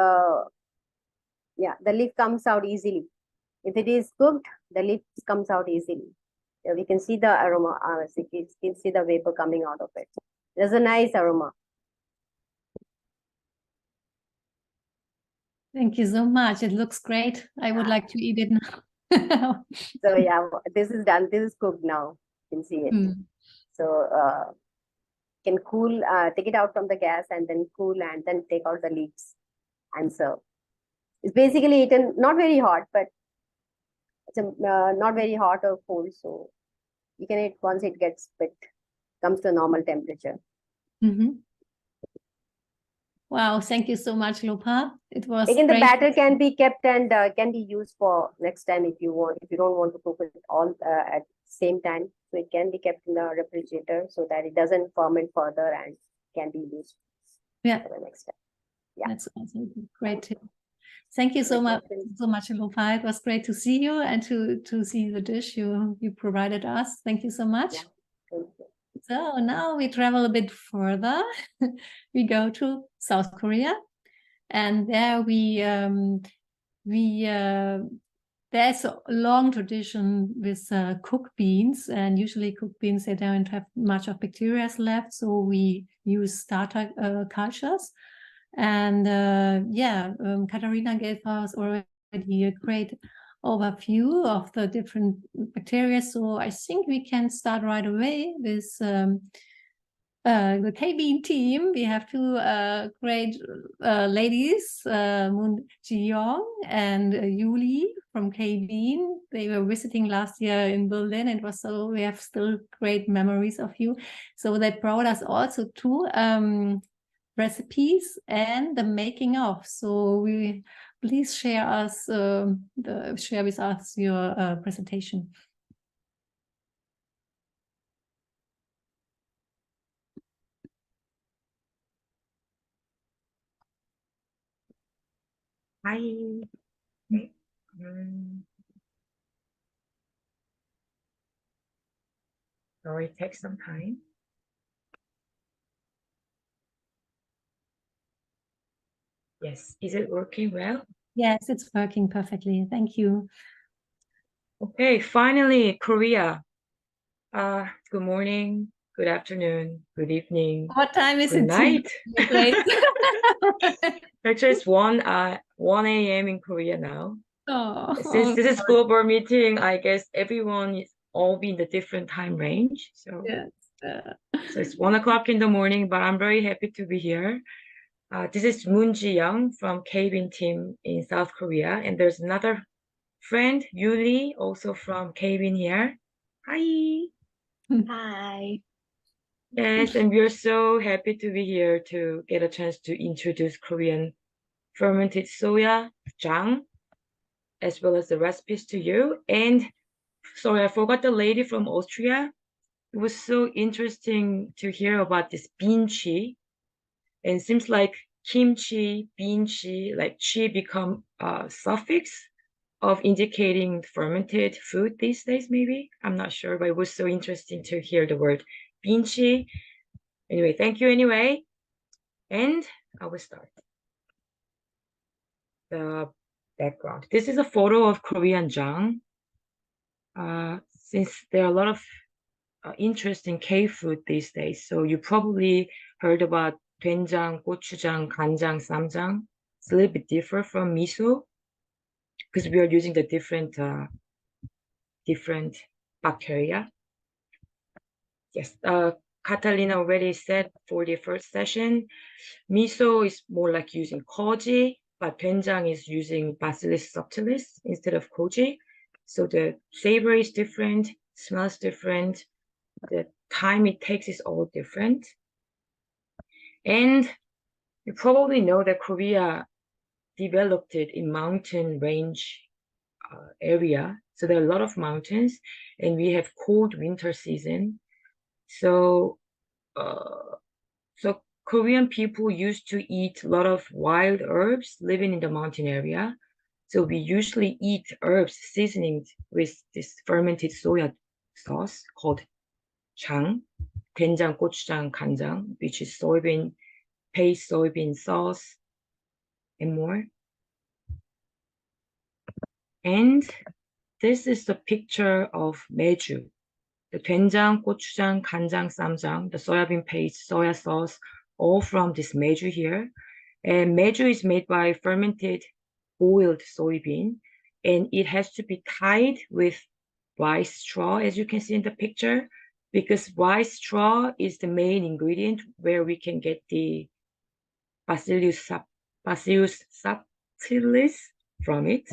yeah, the leaf comes out easily. If it is cooked, the leaf comes out easily. We can see the aroma. You can see the vapor coming out of it. There's a nice aroma.
Thank you so much. It looks great. I would like to eat it now.
So yeah, this is done. This is cooked now. You can see it. So can cool, take it out from the gas and then cool, and then take out the leaves and serve. It's basically eaten not very hot, but It's not very hot or cold, so you can eat once it comes to a normal temperature.
Wow, thank you so much, Lopa. It was
Again, the
great.
batter can be kept and can be used for next time if you want. If you don't want to cook it all at the same time, so it can be kept in the refrigerator so that it doesn't ferment further and can be used for the next time. Yeah,
that's awesome. Great tip. Thank you so much, Lopa. It was great to see you and to see the dish you provided us. Thank you so much.
Yeah. Thank you.
So now we travel a bit further. We go to South Korea, and there there's a long tradition with cooked beans, and usually cooked beans, they don't have much of bacteria left, so we use starter cultures. And Catarina gave us already a great overview of the different bacteria, so I think we can start right away with the KBean team. We have two great ladies, Jiyoung and Yuli from KBean. They were visiting last year in Berlin. It was we have still great memories of you. So they brought us also two recipes and the making of. So please share with us your presentation.
Hi. Sorry, it takes some time. Yes, is it working well?
Yes, it's working perfectly. Thank you.
Okay, finally, Korea. Good morning, good afternoon, good evening.
What time is
Good
it?
night.
Actually,
it's 1 a.m. in Korea now.
Oh,
Since this is global meeting, I guess everyone is all be in the different time range. So,
yes.
So it's 1 o'clock in the morning, but I'm very happy to be here. This is Jiyoung from KBean team in South Korea, and there's another friend, Yuli, also from KBean here. Hi.
Hi.
Yes, and we are so happy to be here to get a chance to introduce Korean fermented soya, Jang, as well as the recipes to you. And sorry, I forgot the lady from Austria. It was so interesting to hear about this beanchi. And it seems like kimchi, beanchi, like chi become a suffix of indicating fermented food these days, maybe. I'm not sure, but it was so interesting to hear the word beanchi. Anyway, thank you anyway. And I will start. The background. This is a photo of Korean Jang. Since there are a lot of interesting K-food these days, so you probably heard about Doenjang, gochujang, 간장, SSamjang. It's a little bit different from miso because we are using the different bacteria. Yes, Catarina already said for the first session, miso is more like using koji, but doenjang is using Bacillus subtilis instead of koji. So the flavor is different, smells different, the time it takes is all different. And you probably know that Korea developed it in mountain range area. So there are a lot of mountains and we have cold winter season. So Korean people used to eat a lot of wild herbs living in the mountain area. So we usually eat herbs seasoning with this fermented soya sauce called Jang, Doenjang, gochujang, 간장, which is soybean paste, soybean sauce, and more. And this is the picture of meju, the doenjang, gochujang, 간장, SSamjang, the soybean paste, soya sauce, all from this meju here. And meju is made by fermented boiled soybean, and it has to be tied with rice straw, as you can see in the picture, because rice straw is the main ingredient where we can get the Bacillus subtilis from it.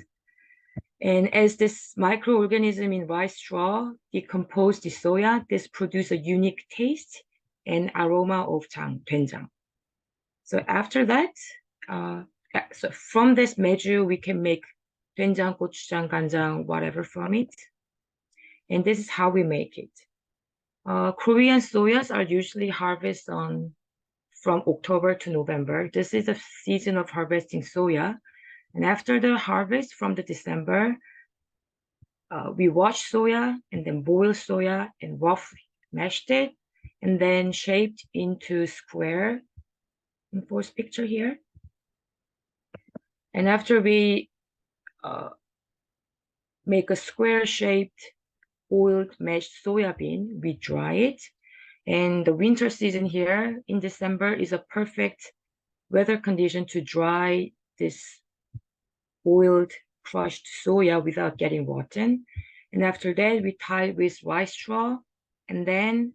And as this microorganism in rice straw decompose the soya, this produce a unique taste and aroma of Jang, Doenjang. So after that, so from this meju, we can make Doenjang, gochujang, ganjang, whatever from it. And this is how we make it. Korean soyas are usually harvested from October to November. This is the season of harvesting soya. And after the harvest from the December, we wash soya and then boil soya and roughly mashed it and then shaped into square. In fourth picture here. And after we make a square shaped boiled mashed soya bean, we dry it. And the winter season here in December is a perfect weather condition to dry this boiled crushed soya without getting rotten. And after that, we tie it with rice straw and then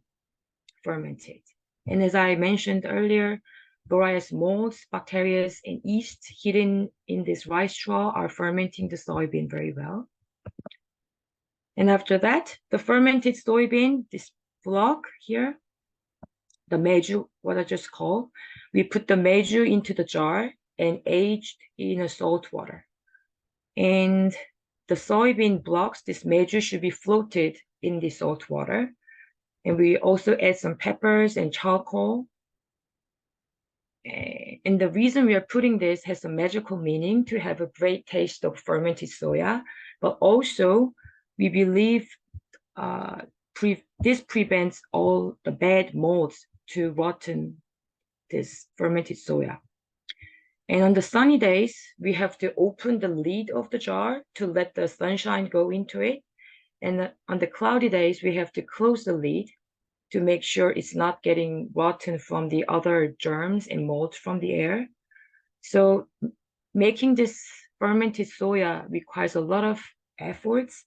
ferment it. And as I mentioned earlier, various molds, bacteria, and yeast hidden in this rice straw are fermenting the soybean very well. And after that, the fermented soybean, this block here, the meju, what I just called, we put the meju into the jar and aged in a salt water. And the soybean blocks, this meju should be floated in the salt water. And we also add some peppers and charcoal. And the reason we are putting this has a magical meaning to have a great taste of fermented soya, but also we believe this prevents all the bad molds to rotten this fermented soya. And on the sunny days, we have to open the lid of the jar to let the sunshine go into it. And on the cloudy days, we have to close the lid to make sure it's not getting rotten from the other germs and molds from the air. So making this fermented soya requires a lot of efforts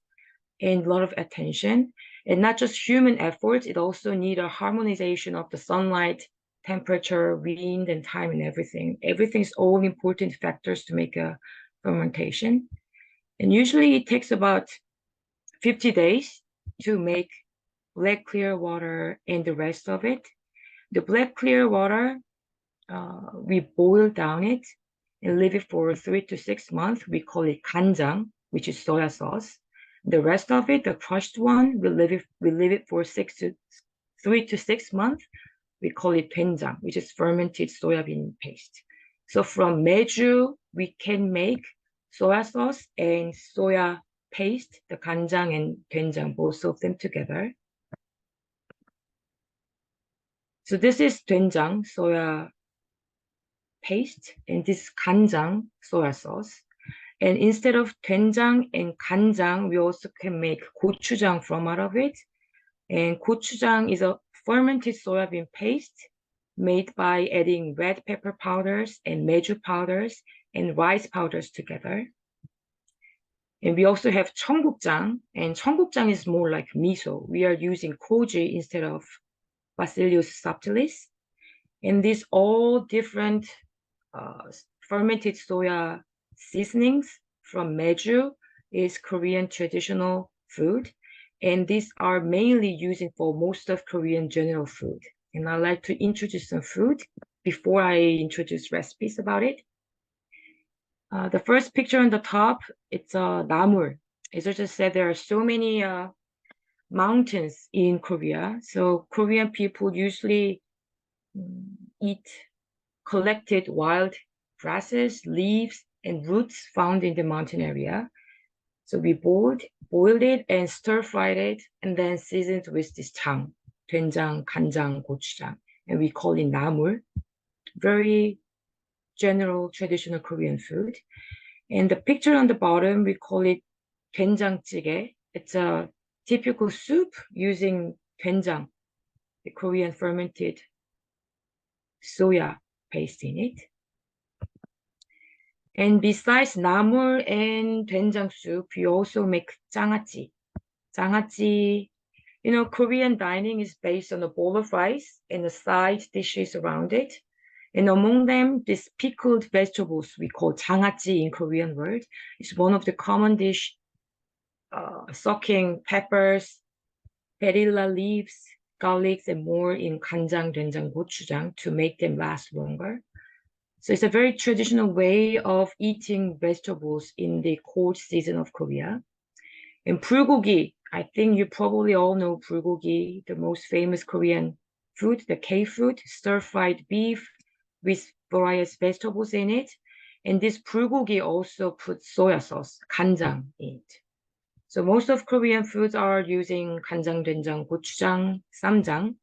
and a lot of attention, and not just human efforts, it also needs a harmonization of the sunlight, temperature, wind, and time, and everything. Everything's all important factors to make a fermentation. And usually it takes about 50 days to make black clear water and the rest of it. The black clear water, we boil down it and leave it for 3 to 6 months. We call it ganjang, which is soya sauce. The rest of it, the crushed one, we leave it for 3 to 6 months. We call it doenjang, which is fermented soybean paste. So from meju, we can make soya sauce and soya paste, the ganjang and doenjang, both of them together. So this is doenjang soya paste, and this is ganjang soya sauce. And instead of doenjang and ganjang, we also can make gochujang from out of it. And gochujang is a fermented soybean paste made by adding red pepper powders and meju powders and rice powders together. And we also have cheonggukjang, and cheonggukjang is more like miso. We are using koji instead of Bacillus subtilis. And these all different fermented soya seasonings from meju is Korean traditional food. And these are mainly used for most of Korean general food. And I'd like to introduce some food before I introduce recipes about it. The first picture on the top, it's a 나물. As I just said, there are so many mountains in Korea. So Korean people usually eat collected wild grasses, leaves, and roots found in the mountain area. So we boiled it and stir-fried it, and then seasoned with this jang, doenjang, ganjang, gochujang, and we call it 나물. Very general traditional Korean food. And the picture on the bottom, we call it doenjang찌개. It's a typical soup using doenjang, the Korean fermented soya paste in it. And besides 나물 and doenjang soup, we also make 장아찌. 장아찌, you know, Korean dining is based on a bowl of rice and the side dishes around it. And among them, this pickled vegetables we call 장아찌 in Korean word is one of the common dish soaking peppers, perilla leaves, garlics, and more in 간장, doenjang, gochujang to make them last longer. So it's a very traditional way of eating vegetables in the cold season of Korea. And bulgogi, I think you probably all know bulgogi, the most famous Korean food, the K-food, stir-fried beef with various vegetables in it. And this bulgogi also puts soya sauce, 간장, in it. So most of Korean foods are using 간장, doenjang, gochujang, SSamjang.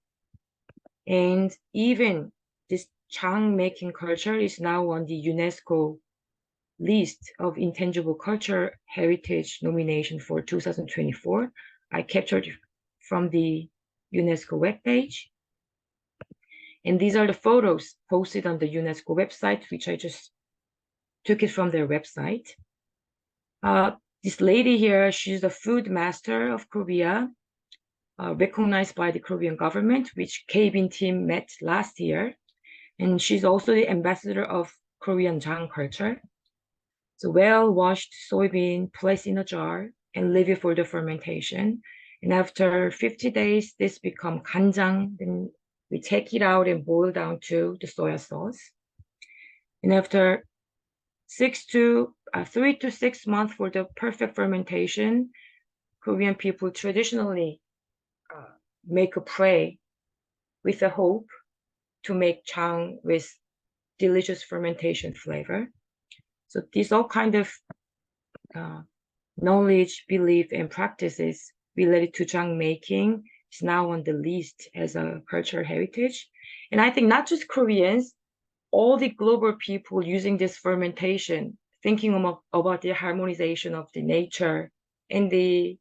And even this Jang making culture is now on the UNESCO list of intangible culture heritage nomination for 2024. I captured from the UNESCO webpage. And these are the photos posted on the UNESCO website, which I just took it from their website. This lady here, she's the food master of Korea, recognized by the Korean government, which KBean team met last year. And she's also the ambassador of Korean Jang culture. So well-washed soybean placed in a jar and leave it for the fermentation. And after 50 days, this becomes 간장. Then we take it out and boil down to the soya sauce. And after 3 to 6 months for the perfect fermentation, Korean people traditionally make a prayer with a hope to make Jang with delicious fermentation flavor. So these all kind of knowledge, belief, and practices related to Jang making is now on the list as a cultural heritage. And I think not just Koreans, all the global people using this fermentation, thinking about the harmonization of the nature and the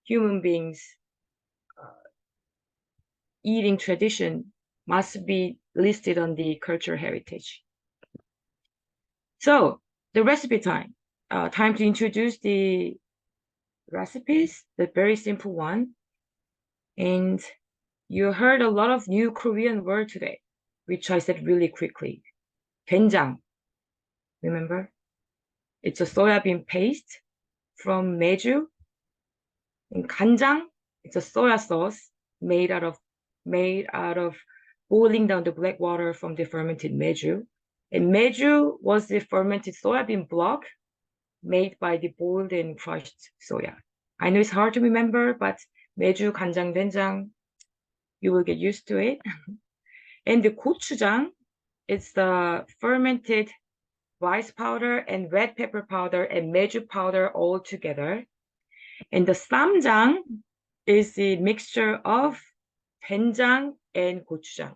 human beings' eating tradition must be listed on the cultural heritage. So the recipe time. Time to introduce the recipes, the very simple one. And you heard a lot of new Korean word today, which I said really quickly. Doenjang, remember? It's a soybean paste from Meju. And 간장, it's a soya sauce made out of boiling down the black water from the fermented Meju. And Meju was the fermented soybean block made by the boiled and crushed soya. I know it's hard to remember, but Meju, 간장, doenjang, you will get used to it. And the gochujang, it's the fermented rice powder and red pepper powder and Meju powder all together. And the SSamjang is the mixture of doenjang and gochujang.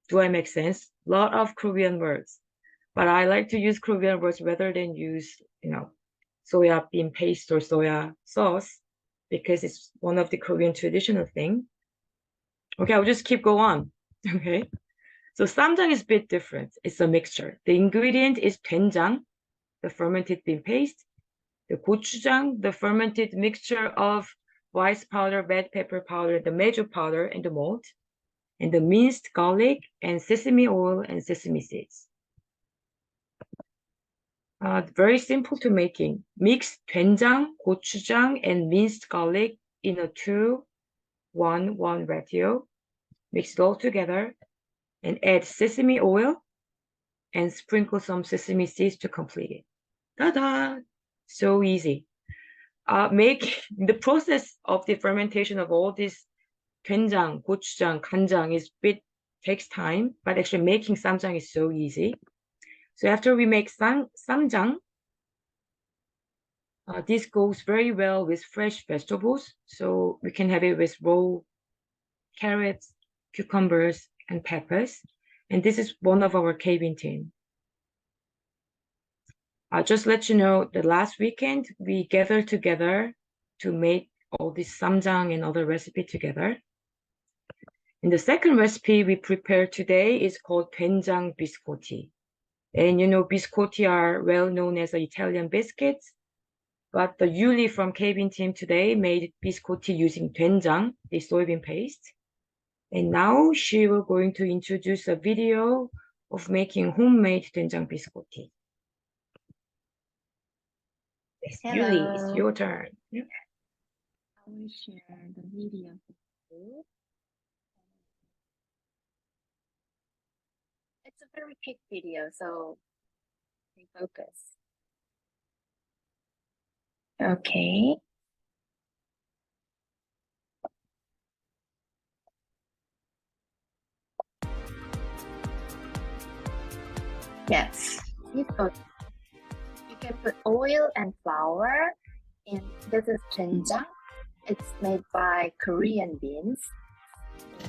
Do I make sense? A lot of Korean words, but I like to use Korean words rather than use, soya bean paste or soya sauce because it's one of the Korean traditional thing. Okay, I'll just keep go on. Okay, so SSamjang is a bit different. It's a mixture. The ingredient is doenjang, the fermented bean paste, the gochujang, the fermented mixture of rice powder, red pepper powder, the Meju powder, and the malt, and the minced garlic and sesame oil and sesame seeds. Very simple to making. Mix doenjang, gochujang, and minced garlic in a 2:1:1 ratio. Mix it all together and add sesame oil and sprinkle some sesame seeds to complete it. Ta-da! So easy. Make the process of the fermentation of all this doenjang, gochujang, 간장 takes time, but actually making SSamjang is so easy. So after we make SSamjang, this goes very well with fresh vegetables. So we can have it with raw carrots, cucumbers, and peppers. And this is one of our KBean team. I'll just let you know that last weekend we gathered together to make all this SSamjang and other recipe together. And the second recipe we prepared today is called Doenjang Biscotty. And Biscotti are well known as Italian biscuits, but the Yuli from KBean team today made Biscotti using doenjang, the soybean paste. And now she will going to introduce a video of making homemade doenjang Biscotti. Yes, Yuli, it's your turn.
will share the video. It's a very quick video, so stay focused. Okay. Yes, you can put oil and flour in. This is Doenjang. It's made by Korean beans.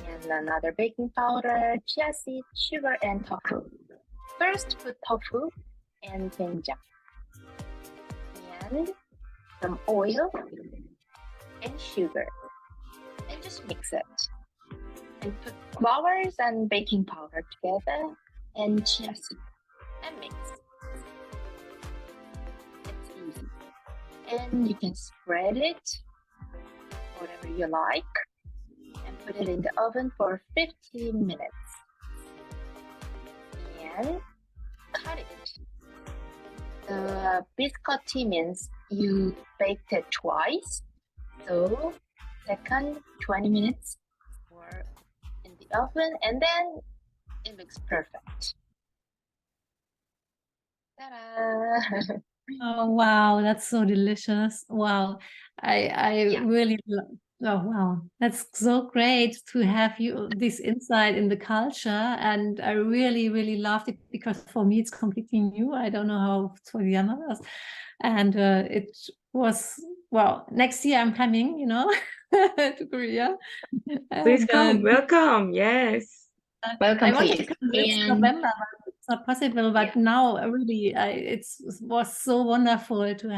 And another baking powder, chia seed, sugar, and tofu. First, put tofu and doenjang. And some oil and sugar. And just mix it. And put flours and baking powder together and chia seed. And mix. It's easy. And you can spread it whatever you like. And put it in the oven for 15 minutes. And cut it. The Biscotty means you baked it twice. So second 20 minutes more in the oven, and then it looks perfect. Ta-da!
Oh wow, that's so delicious. Wow. I
Yeah.
really love. Oh wow, that's so great to have you this insight in the culture, and I really loved it because for me it's completely new. I don't know how for the others, and it was well. Next year I'm coming, to Korea.
Please
And,
come, welcome. Yes.
Welcome,
I wanted to
please.
come this
And
November, but it's not possible. But now, really, it was so wonderful to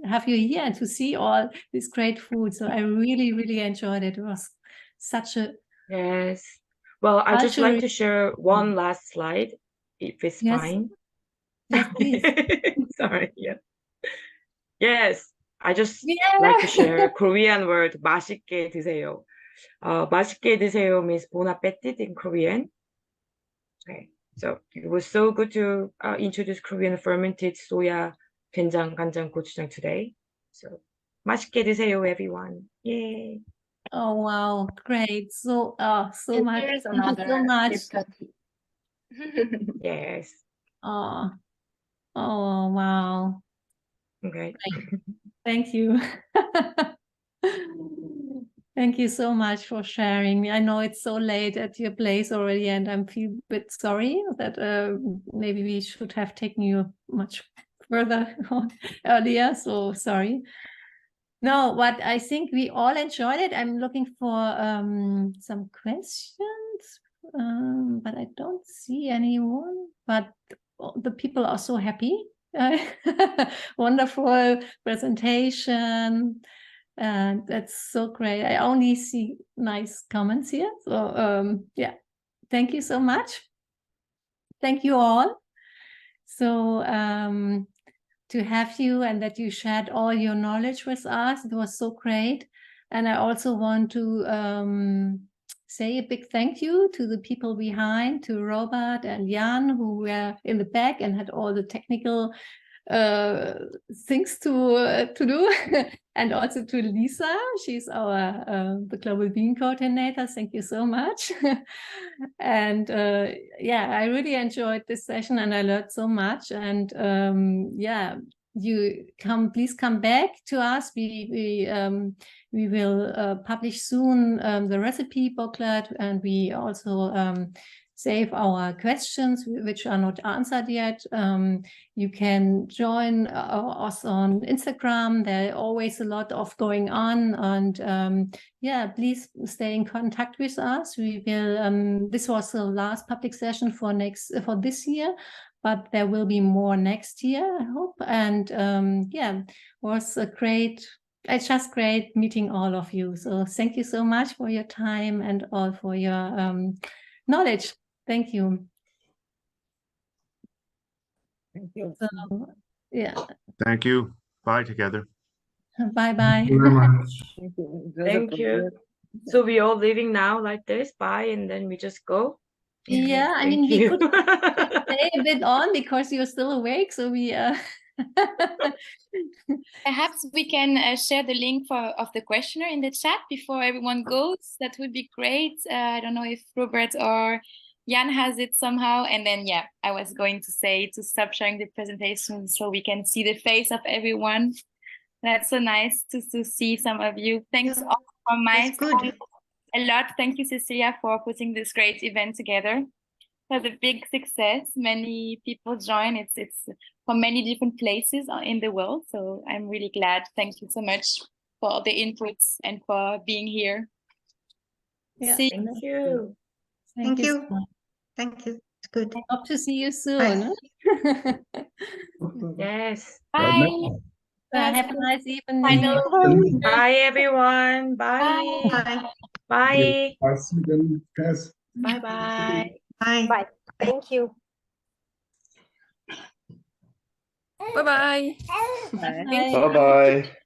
have you here and to see all this great food. So I really enjoyed it. It was such a
Yes. Well, I just like
culture.
to share one last slide, if it's
Yes.
fine.
Yes, please.
Sorry. Yeah. Yes. I just
Yeah.
like to share Korean word 맛있게 드세요. 맛있게 드세요 means bon appetit in Korean. Okay. So it was so good to introduce Korean fermented soya, 된장, 간장, 고추장 today. So 맛있게 드세요, everyone. Yay.
Oh wow, great! So so
and
much.
here's
Thank you
another
so much.
Biscotty.
Yes.
Oh wow.
Okay.
Thank you. Thank you so much for sharing. I know it's so late at your place already, and I feel a bit sorry that maybe we should have taken you much further earlier. So sorry. No, but I think we all enjoyed it. I'm looking for some questions, but I don't see anyone. But the people are so happy. Wonderful presentation. And that's so great. I only see nice comments here. So yeah, thank you so much. Thank you all. So to have you and that you shared all your knowledge with us, it was so great. And I also want to say a big thank you to the people behind, to Robert and Jan, who were in the back and had all the technical things to do, and also to Lisa. She's our the Global Bean Coordinator. Thank you so much. And yeah, I really enjoyed this session and I learned so much. And yeah, please come back to us. We will publish soon the recipe booklet, and we also save our questions which are not answered yet. You can join us on Instagram. There are always a lot of going on, and yeah, please stay in contact with us. We will. This was the last public session for this year, but there will be more next year, I hope. And yeah, it was a great. It's just great meeting all of you. So thank you so much for your time and all for your knowledge. Thank you.
Thank you.
So, yeah.
Thank you. Bye together.
Bye bye.
Thank you very much.
Thank you.
Thank you. So we all leaving now like this, bye, and then we just go.
Yeah, I
Thank
mean, we
you.
could stay a bit on because you're still awake. So we
Perhaps we can share the link of the questionnaire in the chat before everyone goes. That would be great. I don't know if Robert or Jan has it somehow. And then, yeah, I was going to say to stop sharing the presentation so we can see the face of everyone. That's so nice to see some of you. Thanks all from my side a lot. Thank you, Cecilia, for putting this great event together. It was a big success. Many people join. It's from many different places in the world. So I'm really glad. Thank you so much for all the inputs and for being here.
Yeah.
See
Thank you.
Thank you.
you.
So much.
Thank you. It's good.
I hope to see you soon.
Yes.
Bye.
Have a nice evening.
Final.
Bye, everyone. Bye.
Bye.
Bye.
Bye-bye.
Bye.
Bye. Thank you.
Bye-bye.
Bye.
Bye.
Bye-bye.